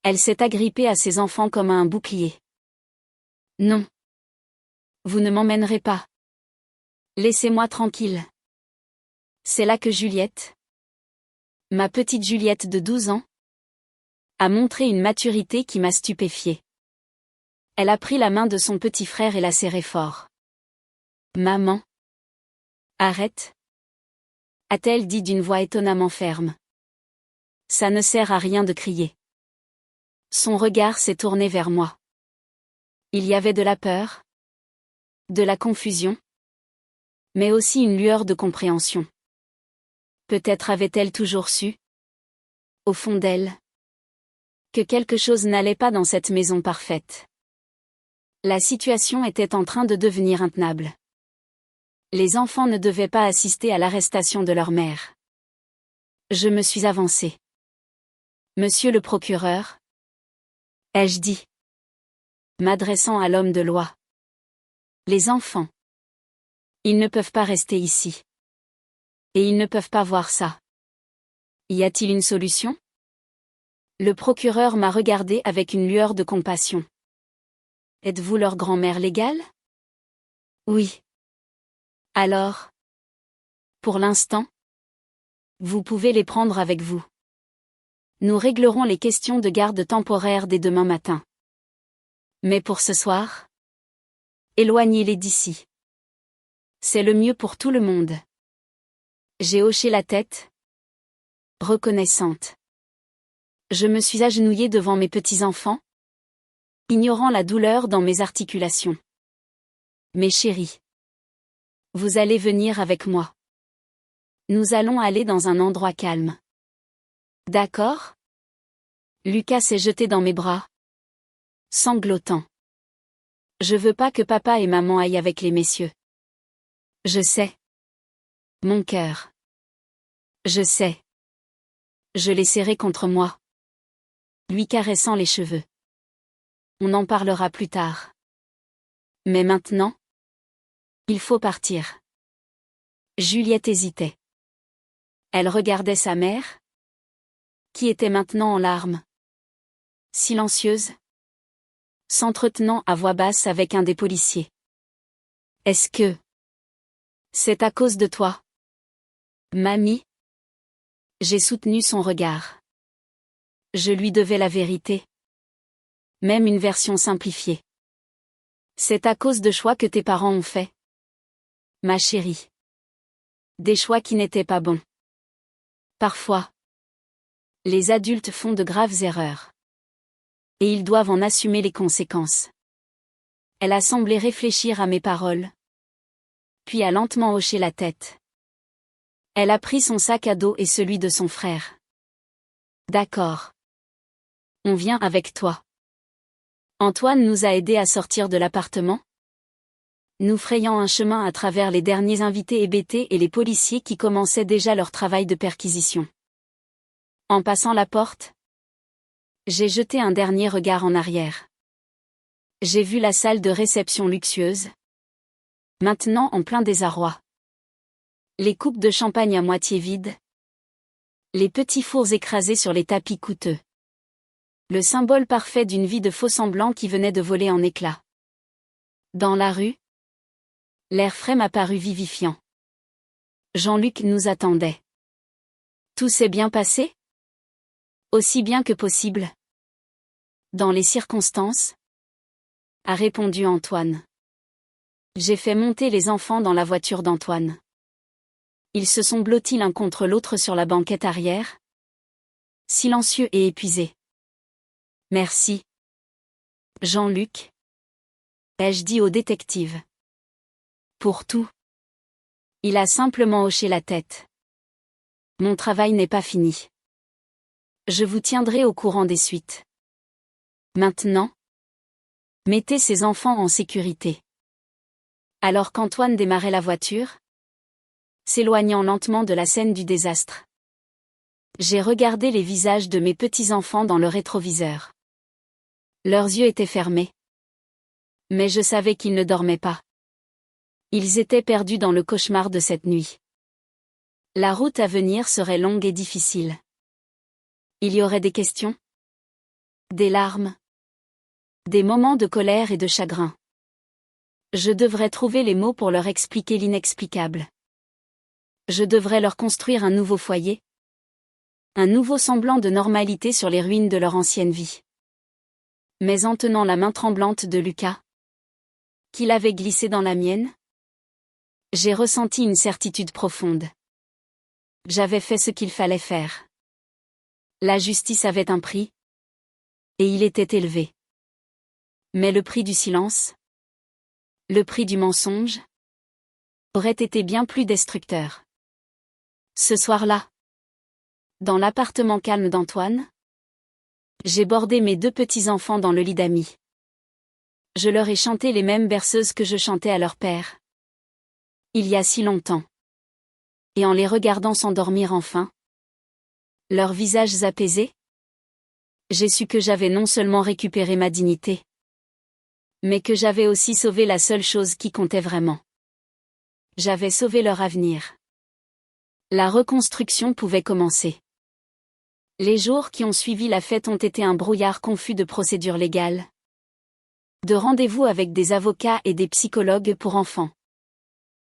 Elle s'est agrippée à ses enfants comme à un bouclier. Non. Vous ne m'emmènerez pas. Laissez-moi tranquille. C'est là que Juliette, ma petite Juliette de 12 ans, a montré une maturité qui m'a stupéfiée. Elle a pris la main de son petit frère et l'a serré fort. Maman. Arrête. A-t-elle dit d'une voix étonnamment ferme. Ça ne sert à rien de crier. Son regard s'est tourné vers moi. Il y avait de la peur, de la confusion, mais aussi une lueur de compréhension. Peut-être avait-elle toujours su, au fond d'elle, Que quelque chose n'allait pas dans cette maison parfaite. La situation était en train de devenir intenable. Les enfants ne devaient pas assister à l'arrestation de leur mère. Je me suis avancée. Monsieur le procureur, ai-je dit, m'adressant à l'homme de loi. Les enfants. Ils ne peuvent pas rester ici. Et ils ne peuvent pas voir ça. Y a-t-il une solution? Le procureur m'a regardé avec une lueur de compassion. Êtes-vous leur grand-mère légale? Oui. Alors? Pour l'instant? Vous pouvez les prendre avec vous. Nous réglerons les questions de garde temporaire dès demain matin. Mais pour ce soir? Éloignez-les d'ici. C'est le mieux pour tout le monde. J'ai hoché la tête, reconnaissante. Je me suis agenouillée devant mes petits-enfants, ignorant la douleur dans mes articulations. Mes chéris. Vous allez venir avec moi. Nous allons aller dans un endroit calme. D'accord? Lucas s'est jeté dans mes bras, sanglotant. Je veux pas que papa et maman aillent avec les messieurs. Je sais. Mon cœur. Je sais. Je l'ai serré contre moi, lui caressant les cheveux. On en parlera plus tard. Mais maintenant, il faut partir. Juliette hésitait. Elle regardait sa mère, qui était maintenant en larmes. Silencieuse, s'entretenant à voix basse avec un des policiers. Est-ce que c'est à cause de toi, mamie? J'ai soutenu son regard. Je lui devais la vérité. Même une version simplifiée. C'est à cause de choix que tes parents ont fait, ma chérie. Des choix qui n'étaient pas bons. Parfois, les adultes font de graves erreurs. Et ils doivent en assumer les conséquences. Elle a semblé réfléchir à mes paroles. Puis a lentement hoché la tête. Elle a pris son sac à dos et celui de son frère. D'accord. On vient avec toi. Antoine nous a aidés à sortir de l'appartement, nous frayant un chemin à travers les derniers invités hébétés et les policiers qui commençaient déjà leur travail de perquisition. En passant la porte, j'ai jeté un dernier regard en arrière. J'ai vu la salle de réception luxueuse, maintenant en plein désarroi. Les coupes de champagne à moitié vides, les petits fours écrasés sur les tapis coûteux. Le symbole parfait d'une vie de faux-semblant qui venait de voler en éclats. Dans la rue, l'air frais m'a paru vivifiant. Jean-Luc nous attendait. Tout s'est bien passé? Aussi bien que possible. Dans les circonstances? A répondu Antoine. J'ai fait monter les enfants dans la voiture d'Antoine. Ils se sont blottis l'un contre l'autre sur la banquette arrière, silencieux et épuisés. Merci. Jean-Luc. Ai-je dit au détective. Pour tout. Il a simplement hoché la tête. Mon travail n'est pas fini. Je vous tiendrai au courant des suites. Maintenant, mettez ces enfants en sécurité. Alors qu'Antoine démarrait la voiture, s'éloignant lentement de la scène du désastre, j'ai regardé les visages de mes petits-enfants dans le rétroviseur. Leurs yeux étaient fermés. Mais je savais qu'ils ne dormaient pas. Ils étaient perdus dans le cauchemar de cette nuit. La route à venir serait longue et difficile. Il y aurait des questions, des larmes, des moments de colère et de chagrin. Je devrais trouver les mots pour leur expliquer l'inexplicable. Je devrais leur construire un nouveau foyer, un nouveau semblant de normalité sur les ruines de leur ancienne vie. Mais en tenant la main tremblante de Lucas, qu'il avait glissée dans la mienne, j'ai ressenti une certitude profonde. J'avais fait ce qu'il fallait faire. La justice avait un prix, et il était élevé. Mais le prix du silence, le prix du mensonge, aurait été bien plus destructeur. Ce soir-là, dans l'appartement calme d'Antoine, J'ai bordé mes 2 petits-enfants dans le lit d'amis. Je leur ai chanté les mêmes berceuses que je chantais à leur père. Il y a si longtemps. Et en les regardant s'endormir enfin, leurs visages apaisés, j'ai su que j'avais non seulement récupéré ma dignité, mais que j'avais aussi sauvé la seule chose qui comptait vraiment. J'avais sauvé leur avenir. La reconstruction pouvait commencer. Les jours qui ont suivi la fête ont été un brouillard confus de procédures légales, de rendez-vous avec des avocats et des psychologues pour enfants.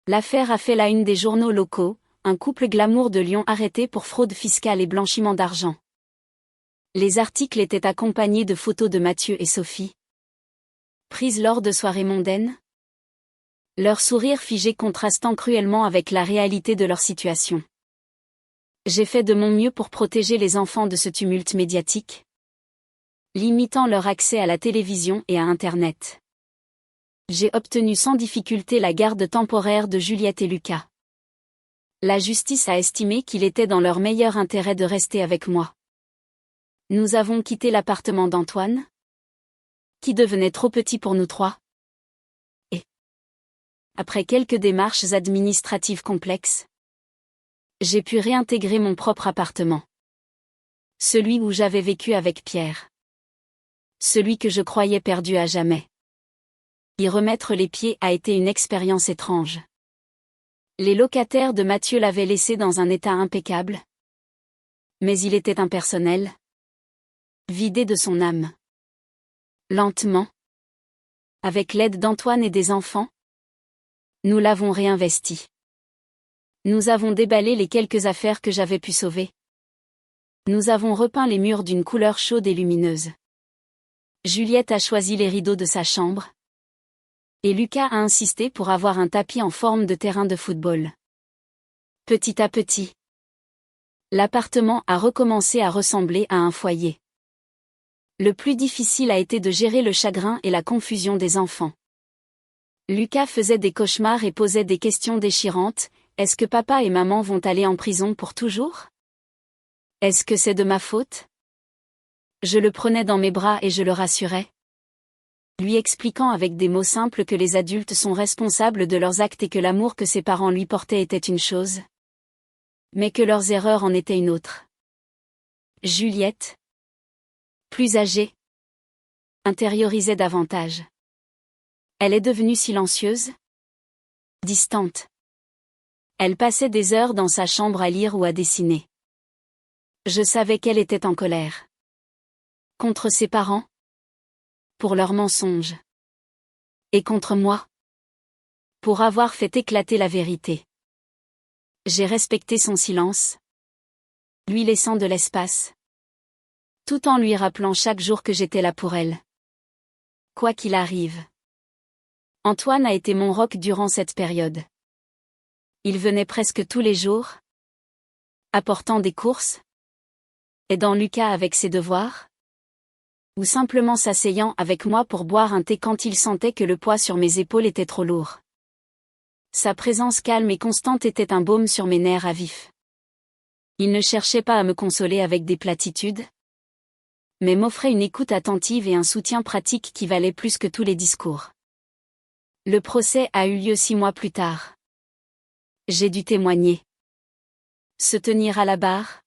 L'affaire a fait la une des journaux locaux, un couple glamour de Lyon arrêté pour fraude fiscale et blanchiment d'argent. Les articles étaient accompagnés de photos de Mathieu et Sophie, prises lors de soirées mondaines, leur sourire figé contrastant cruellement avec la réalité de leur situation. J'ai fait de mon mieux pour protéger les enfants de ce tumulte médiatique, limitant leur accès à la télévision et à Internet. J'ai obtenu sans difficulté la garde temporaire de Juliette et Lucas. La justice a estimé qu'il était dans leur meilleur intérêt de rester avec moi. Nous avons quitté l'appartement d'Antoine, qui devenait trop petit pour nous 3. Et, après quelques démarches administratives complexes, j'ai pu réintégrer mon propre appartement. Celui où j'avais vécu avec Pierre. Celui que je croyais perdu à jamais. Y remettre les pieds a été une expérience étrange. Les locataires de Mathieu l'avaient laissé dans un état impeccable. Mais il était impersonnel. Vidé de son âme. Lentement, avec l'aide d'Antoine et des enfants, nous l'avons réinvesti. Nous avons déballé les quelques affaires que j'avais pu sauver. Nous avons repeint les murs d'une couleur chaude et lumineuse. Juliette a choisi les rideaux de sa chambre. Et Lucas a insisté pour avoir un tapis en forme de terrain de football. Petit à petit, l'appartement a recommencé à ressembler à un foyer. Le plus difficile a été de gérer le chagrin et la confusion des enfants. Lucas faisait des cauchemars et posait des questions déchirantes. Est-ce que papa et maman vont aller en prison pour toujours? Est-ce que c'est de ma faute? Je le prenais dans mes bras et je le rassurais, lui expliquant avec des mots simples que les adultes sont responsables de leurs actes et que l'amour que ses parents lui portaient était une chose, mais que leurs erreurs en étaient une autre. Juliette, plus âgée, intériorisait davantage. Elle est devenue silencieuse, distante. Elle passait des heures dans sa chambre à lire ou à dessiner. Je savais qu'elle était en colère. Contre ses parents, pour leurs mensonges. Et contre moi, pour avoir fait éclater la vérité. J'ai respecté son silence, lui laissant de l'espace, tout en lui rappelant chaque jour que j'étais là pour elle. Quoi qu'il arrive. Antoine a été mon roc durant cette période. Il venait presque tous les jours, apportant des courses, aidant Lucas avec ses devoirs, ou simplement s'asseyant avec moi pour boire un thé quand il sentait que le poids sur mes épaules était trop lourd. Sa présence calme et constante était un baume sur mes nerfs à vif. Il ne cherchait pas à me consoler avec des platitudes, mais m'offrait une écoute attentive et un soutien pratique qui valait plus que tous les discours. Le procès a eu lieu 6 mois plus tard. J'ai dû témoigner. Se tenir à la barre,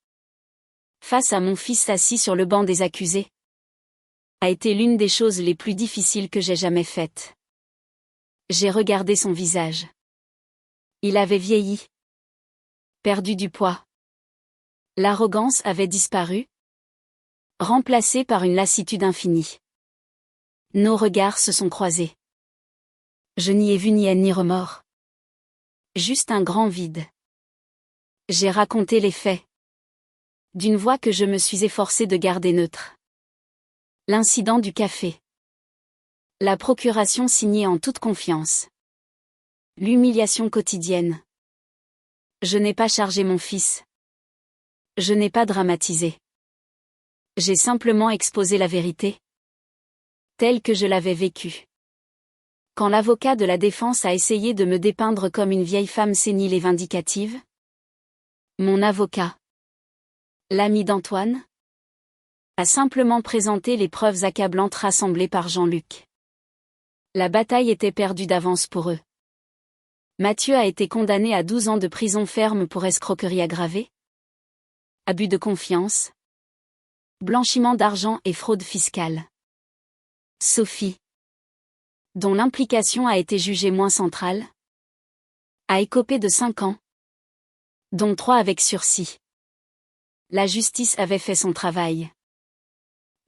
face à mon fils assis sur le banc des accusés, a été l'une des choses les plus difficiles que j'ai jamais faites. J'ai regardé son visage. Il avait vieilli, perdu du poids. L'arrogance avait disparu, remplacée par une lassitude infinie. Nos regards se sont croisés. Je n'y ai vu ni haine ni remords. Juste un grand vide. J'ai raconté les faits, d'une voix que je me suis efforcée de garder neutre. L'incident du café. La procuration signée en toute confiance. L'humiliation quotidienne. Je n'ai pas chargé mon fils. Je n'ai pas dramatisé. J'ai simplement exposé la vérité, telle que je l'avais vécue. Quand l'avocat de la défense a essayé de me dépeindre comme une vieille femme sénile et vindicative, mon avocat, l'ami d'Antoine, a simplement présenté les preuves accablantes rassemblées par Jean-Luc. La bataille était perdue d'avance pour eux. Mathieu a été condamné à 12 ans de prison ferme pour escroquerie aggravée, abus de confiance, blanchiment d'argent et fraude fiscale. Sophie, dont l'implication a été jugée moins centrale, a écopé de 5 ans, dont 3 avec sursis. La justice avait fait son travail.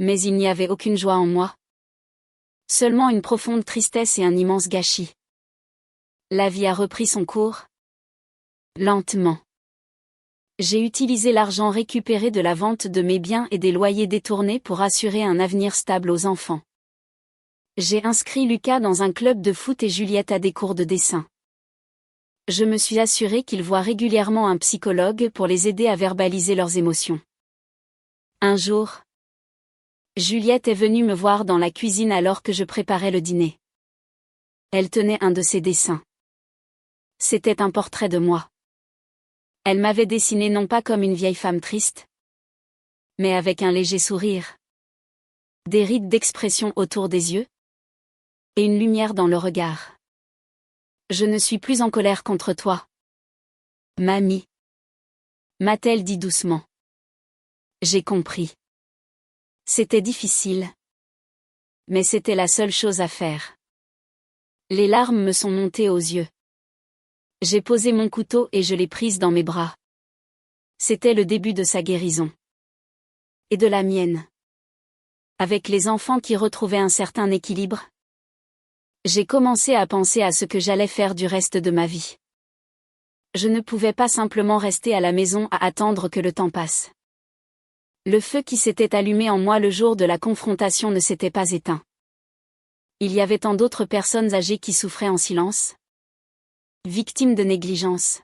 Mais il n'y avait aucune joie en moi. Seulement une profonde tristesse et un immense gâchis. La vie a repris son cours. Lentement. J'ai utilisé l'argent récupéré de la vente de mes biens et des loyers détournés pour assurer un avenir stable aux enfants. J'ai inscrit Lucas dans un club de foot et Juliette à des cours de dessin. Je me suis assuré qu'ils voient régulièrement un psychologue pour les aider à verbaliser leurs émotions. Un jour, Juliette est venue me voir dans la cuisine alors que je préparais le dîner. Elle tenait un de ses dessins. C'était un portrait de moi. Elle m'avait dessiné non pas comme une vieille femme triste, mais avec un léger sourire, des rides d'expression autour des yeux, et une lumière dans le regard. Je ne suis plus en colère contre toi, mamie, m'a-t-elle dit doucement. J'ai compris. C'était difficile, mais c'était la seule chose à faire. Les larmes me sont montées aux yeux. J'ai posé mon couteau et je l'ai prise dans mes bras. C'était le début de sa guérison. Et de la mienne. Avec les enfants qui retrouvaient un certain équilibre, j'ai commencé à penser à ce que j'allais faire du reste de ma vie. Je ne pouvais pas simplement rester à la maison à attendre que le temps passe. Le feu qui s'était allumé en moi le jour de la confrontation ne s'était pas éteint. Il y avait tant d'autres personnes âgées qui souffraient en silence, victimes de négligence,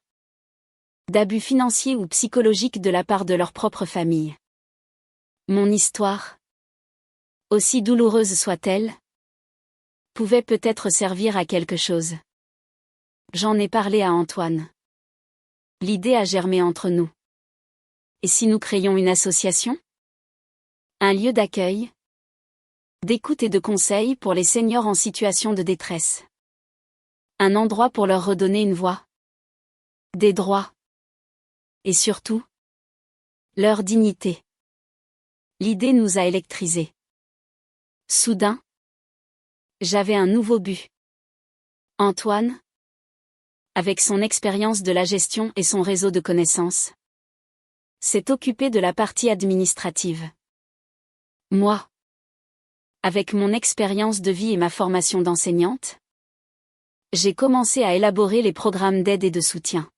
d'abus financiers ou psychologiques de la part de leur propre famille. Mon histoire, aussi douloureuse soit-elle, pouvait peut-être servir à quelque chose. J'en ai parlé à Antoine. L'idée a germé entre nous. Et si nous créions une association? Un lieu d'accueil, d'écoute et de conseil pour les seniors en situation de détresse. Un endroit pour leur redonner une voix, des droits, et surtout, leur dignité. L'idée nous a électrisés. Soudain, j'avais un nouveau but. Antoine, avec son expérience de la gestion et son réseau de connaissances, s'est occupé de la partie administrative. Moi, avec mon expérience de vie et ma formation d'enseignante, j'ai commencé à élaborer les programmes d'aide et de soutien.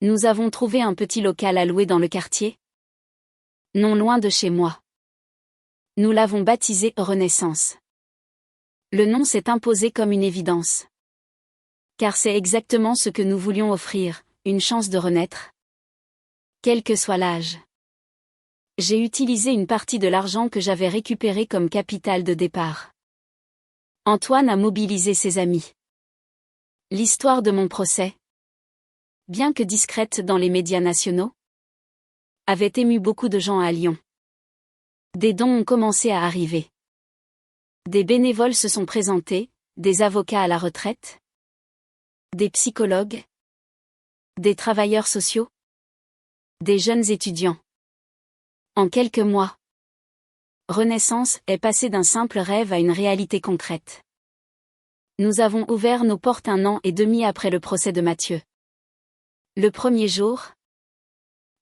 Nous avons trouvé un petit local à louer dans le quartier, non loin de chez moi. Nous l'avons baptisé Renaissance. Le nom s'est imposé comme une évidence. Car c'est exactement ce que nous voulions offrir, une chance de renaître. Quel que soit l'âge. J'ai utilisé une partie de l'argent que j'avais récupéré comme capital de départ. Antoine a mobilisé ses amis. L'histoire de mon procès, bien que discrète dans les médias nationaux, avait ému beaucoup de gens à Lyon. Des dons ont commencé à arriver. Des bénévoles se sont présentés, des avocats à la retraite, des psychologues, des travailleurs sociaux, des jeunes étudiants. En quelques mois, Renaissance est passée d'un simple rêve à une réalité concrète. Nous avons ouvert nos portes 1 an et demi après le procès de Mathieu. Le premier jour,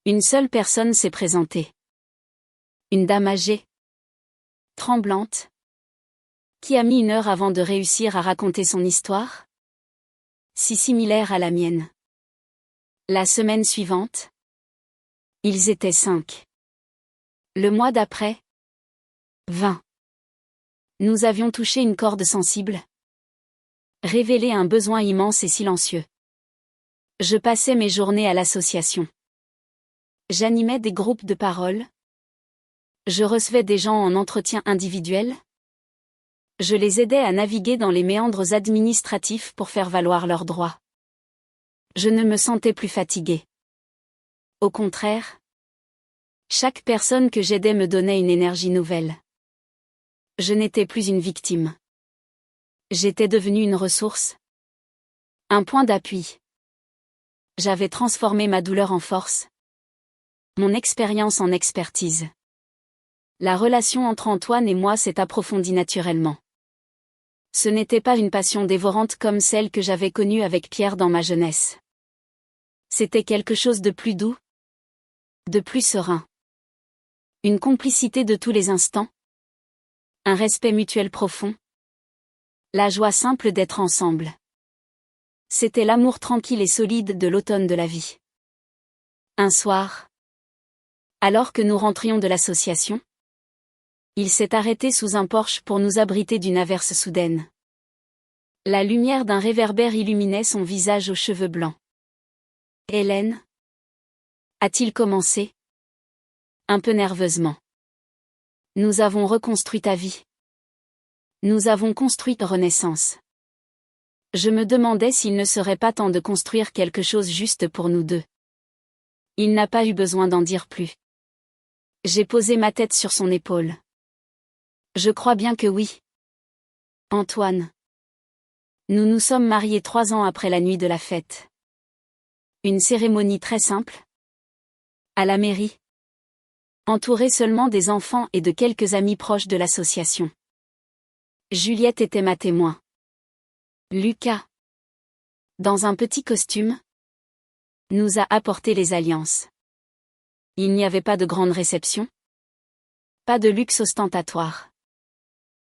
une seule personne s'est présentée. Une dame âgée, tremblante, qui a mis 1 heure avant de réussir à raconter son histoire, si similaire à la mienne. La semaine suivante, ils étaient 5. Le mois d'après, 20. Nous avions touché une corde sensible, révélé un besoin immense et silencieux. Je passais mes journées à l'association. J'animais des groupes de parole. Je recevais des gens en entretien individuel. Je les aidais à naviguer dans les méandres administratifs pour faire valoir leurs droits. Je ne me sentais plus fatiguée. Au contraire, Chaque personne que j'aidais me donnait une énergie nouvelle. Je n'étais plus une victime. J'étais devenue une ressource. Un point d'appui. J'avais transformé ma douleur en force. Mon expérience en expertise. La relation entre Antoine et moi s'est approfondie naturellement. Ce n'était pas une passion dévorante comme celle que j'avais connue avec Pierre dans ma jeunesse. C'était quelque chose de plus doux, de plus serein. Une complicité de tous les instants. Un respect mutuel profond. La joie simple d'être ensemble. C'était l'amour tranquille et solide de l'automne de la vie. Un soir, alors que nous rentrions de l'association, il s'est arrêté sous un porche pour nous abriter d'une averse soudaine. La lumière d'un réverbère illuminait son visage aux cheveux blancs. « Hélène » a-t-il commencé, un peu nerveusement. « Nous avons reconstruit ta vie. Nous avons construit ta renaissance. » Je me demandais s'il ne serait pas temps de construire quelque chose juste pour nous deux. Il n'a pas eu besoin d'en dire plus. J'ai posé ma tête sur son épaule. Je crois bien que oui. Antoine. Nous nous sommes mariés 3 ans après la nuit de la fête. Une cérémonie très simple. À la mairie. Entourée seulement des enfants et de quelques amis proches de l'association. Juliette était ma témoin. Lucas, dans un petit costume, nous a apporté les alliances. Il n'y avait pas de grande réception. Pas de luxe ostentatoire.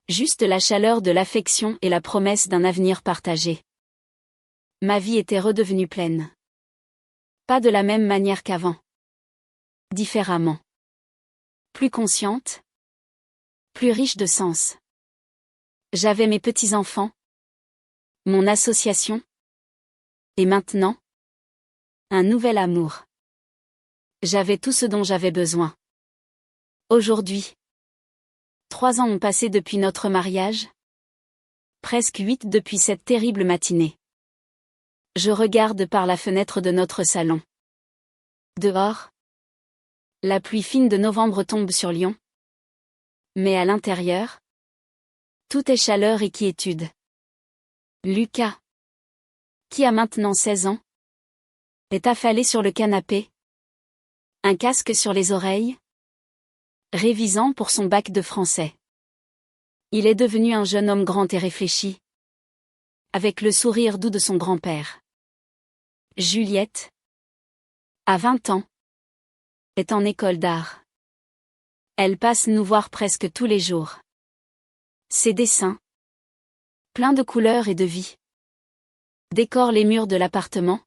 Juste la chaleur de l'affection et la promesse d'un avenir partagé. Ma vie était redevenue pleine. Pas de la même manière qu'avant. Différemment. Plus consciente. Plus riche de sens. J'avais mes petits-enfants. Mon association. Et maintenant, un nouvel amour. J'avais tout ce dont j'avais besoin. Aujourd'hui, 3 ans ont passé depuis notre mariage. Presque 8 depuis cette terrible matinée. Je regarde par la fenêtre de notre salon. Dehors, la pluie fine de novembre tombe sur Lyon. Mais à l'intérieur, tout est chaleur et quiétude. Lucas, qui a maintenant 16 ans, est affalé sur le canapé, un casque sur les oreilles, révisant pour son bac de français. Il est devenu un jeune homme grand et réfléchi, avec le sourire doux de son grand-père. Juliette, à 20 ans, est en école d'art. Elle passe nous voir presque tous les jours. Ses dessins, pleins de couleurs et de vie, décorent les murs de l'appartement,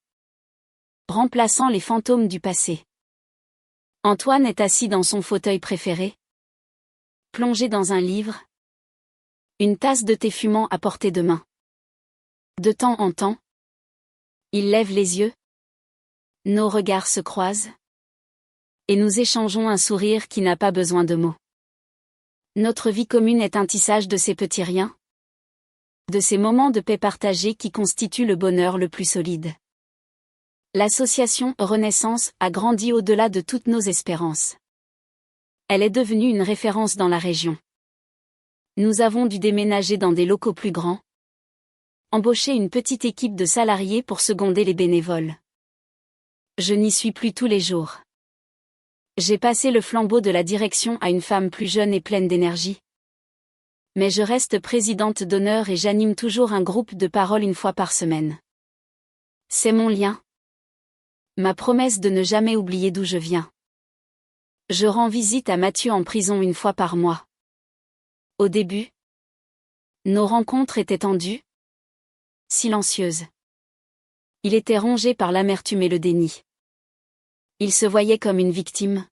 remplaçant les fantômes du passé. Antoine est assis dans son fauteuil préféré, plongé dans un livre, une tasse de thé fumant à portée de main. De temps en temps, il lève les yeux, nos regards se croisent, et nous échangeons un sourire qui n'a pas besoin de mots. Notre vie commune est un tissage de ces petits riens, de ces moments de paix partagés qui constituent le bonheur le plus solide. L'association Renaissance a grandi au-delà de toutes nos espérances. Elle est devenue une référence dans la région. Nous avons dû déménager dans des locaux plus grands, embaucher une petite équipe de salariés pour seconder les bénévoles. Je n'y suis plus tous les jours. J'ai passé le flambeau de la direction à une femme plus jeune et pleine d'énergie. Mais je reste présidente d'honneur et j'anime toujours un groupe de parole 1 fois par semaine. C'est mon lien. Ma promesse de ne jamais oublier d'où je viens. Je rends visite à Mathieu en prison 1 fois par mois. Au début, nos rencontres étaient tendues, silencieuses. Il était rongé par l'amertume et le déni. Il se voyait comme une victime,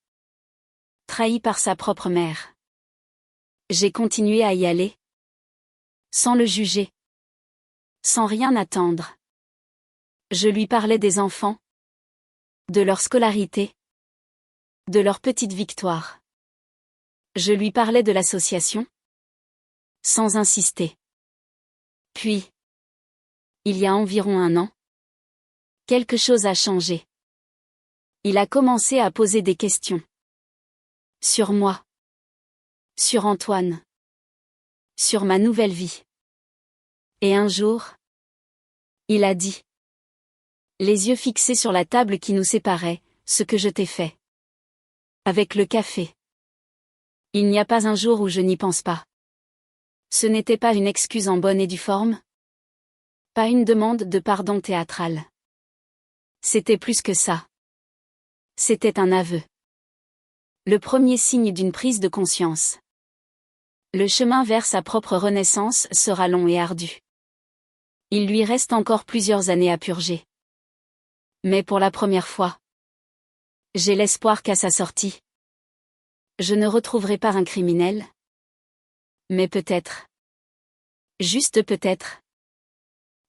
trahi par sa propre mère. J'ai continué à y aller, sans le juger, sans rien attendre. Je lui parlais des enfants, de leur scolarité, de leurs petites victoires. Je lui parlais de l'association, sans insister. Puis, il y a environ 1 an, quelque chose a changé. Il a commencé à poser des questions. Sur moi. Sur Antoine. Sur ma nouvelle vie. Et un jour, il a dit, les yeux fixés sur la table qui nous séparait, ce que je t'ai fait. Avec le café. Il n'y a pas un jour où je n'y pense pas. Ce n'était pas une excuse en bonne et due forme. Pas une demande de pardon théâtrale. C'était plus que ça. C'était un aveu. Le premier signe d'une prise de conscience. Le chemin vers sa propre renaissance sera long et ardu. Il lui reste encore plusieurs années à purger. Mais pour la première fois, j'ai l'espoir qu'à sa sortie, je ne retrouverai pas un criminel. Mais peut-être. Juste peut-être.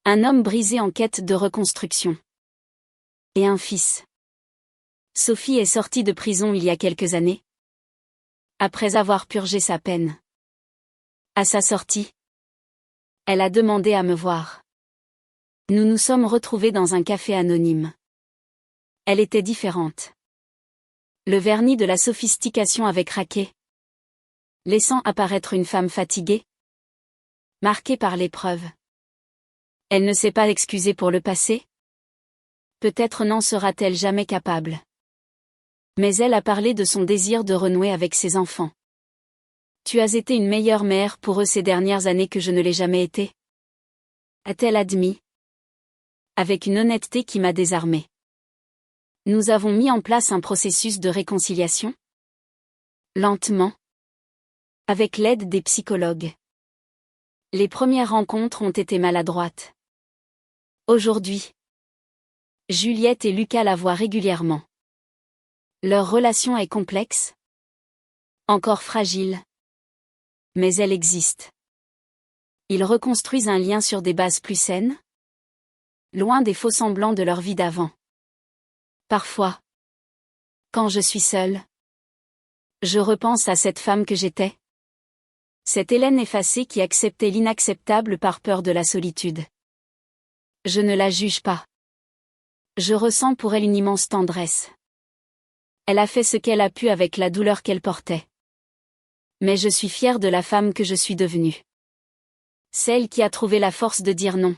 Un homme brisé en quête de reconstruction. Et un fils. Sophie est sortie de prison il y a quelques années. Après avoir purgé sa peine. À sa sortie, elle a demandé à me voir. Nous nous sommes retrouvés dans un café anonyme. Elle était différente. Le vernis de la sophistication avait craqué, laissant apparaître une femme fatiguée, marquée par l'épreuve. Elle ne s'est pas excusée pour le passé. Peut-être n'en sera-t-elle jamais capable. Mais elle a parlé de son désir de renouer avec ses enfants. Tu as été une meilleure mère pour eux ces dernières années que je ne l'ai jamais été. A-t-elle admis? Avec une honnêteté qui m'a désarmée. Nous avons mis en place un processus de réconciliation. Lentement. Avec l'aide des psychologues. Les premières rencontres ont été maladroites. Aujourd'hui, Juliette et Lucas la voient régulièrement. Leur relation est complexe. Encore fragile. Mais elle existe. Ils reconstruisent un lien sur des bases plus saines. Loin des faux-semblants de leur vie d'avant. Parfois, quand je suis seule, je repense à cette femme que j'étais. Cette Hélène effacée qui acceptait l'inacceptable par peur de la solitude. Je ne la juge pas. Je ressens pour elle une immense tendresse. Elle a fait ce qu'elle a pu avec la douleur qu'elle portait. Mais je suis fière de la femme que je suis devenue. Celle qui a trouvé la force de dire non.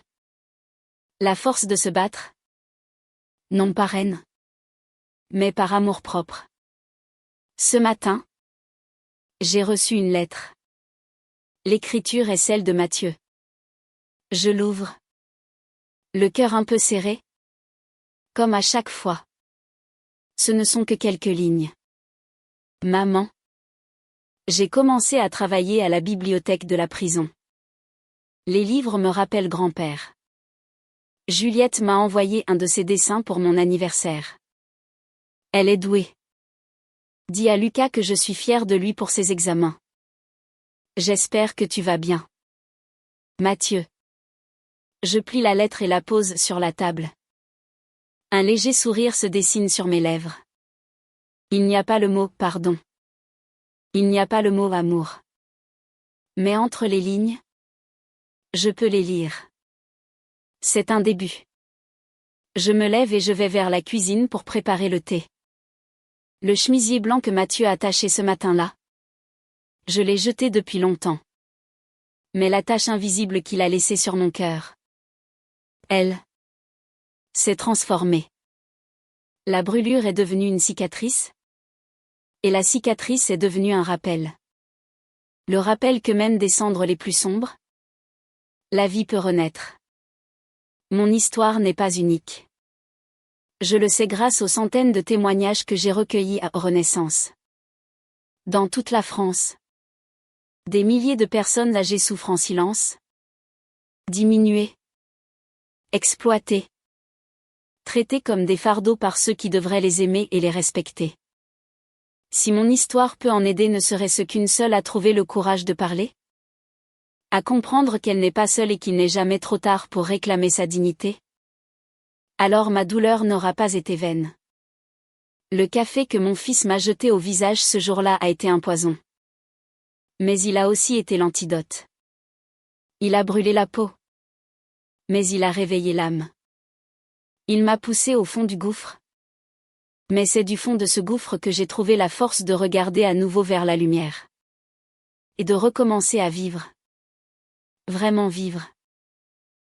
La force de se battre. Non par haine. Mais par amour-propre. Ce matin, j'ai reçu une lettre. L'écriture est celle de Mathieu. Je l'ouvre. Le cœur un peu serré. Comme à chaque fois. Ce ne sont que quelques lignes. Maman. J'ai commencé à travailler à la bibliothèque de la prison. Les livres me rappellent grand-père. Juliette m'a envoyé un de ses dessins pour mon anniversaire. Elle est douée. Dis à Lucas que je suis fière de lui pour ses examens. J'espère que tu vas bien. Mathieu. Je plie la lettre et la pose sur la table. Un léger sourire se dessine sur mes lèvres. Il n'y a pas le mot « pardon ». Il n'y a pas le mot « amour ». Mais entre les lignes, je peux les lire. C'est un début. Je me lève et je vais vers la cuisine pour préparer le thé. Le chemisier blanc que Mathieu a attaché ce matin-là. Je l'ai jeté depuis longtemps. Mais la tache invisible qu'il a laissée sur mon cœur. Elle s'est transformée. La brûlure est devenue une cicatrice. Et la cicatrice est devenue un rappel. Le rappel que même des cendres les plus sombres, la vie peut renaître. Mon histoire n'est pas unique. Je le sais grâce aux centaines de témoignages que j'ai recueillis à Renaissance. Dans toute la France. Des milliers de personnes âgées souffrent en silence. Diminuées. Exploitées. Traitées comme des fardeaux par ceux qui devraient les aimer et les respecter. Si mon histoire peut en aider, ne serait-ce qu'une seule à trouver le courage de parler? À comprendre qu'elle n'est pas seule et qu'il n'est jamais trop tard pour réclamer sa dignité? Alors ma douleur n'aura pas été vaine. Le café que mon fils m'a jeté au visage ce jour-là a été un poison. Mais il a aussi été l'antidote. Il a brûlé la peau. Mais il a réveillé l'âme. Il m'a poussé au fond du gouffre. Mais c'est du fond de ce gouffre que j'ai trouvé la force de regarder à nouveau vers la lumière. Et de recommencer à vivre. Vraiment vivre.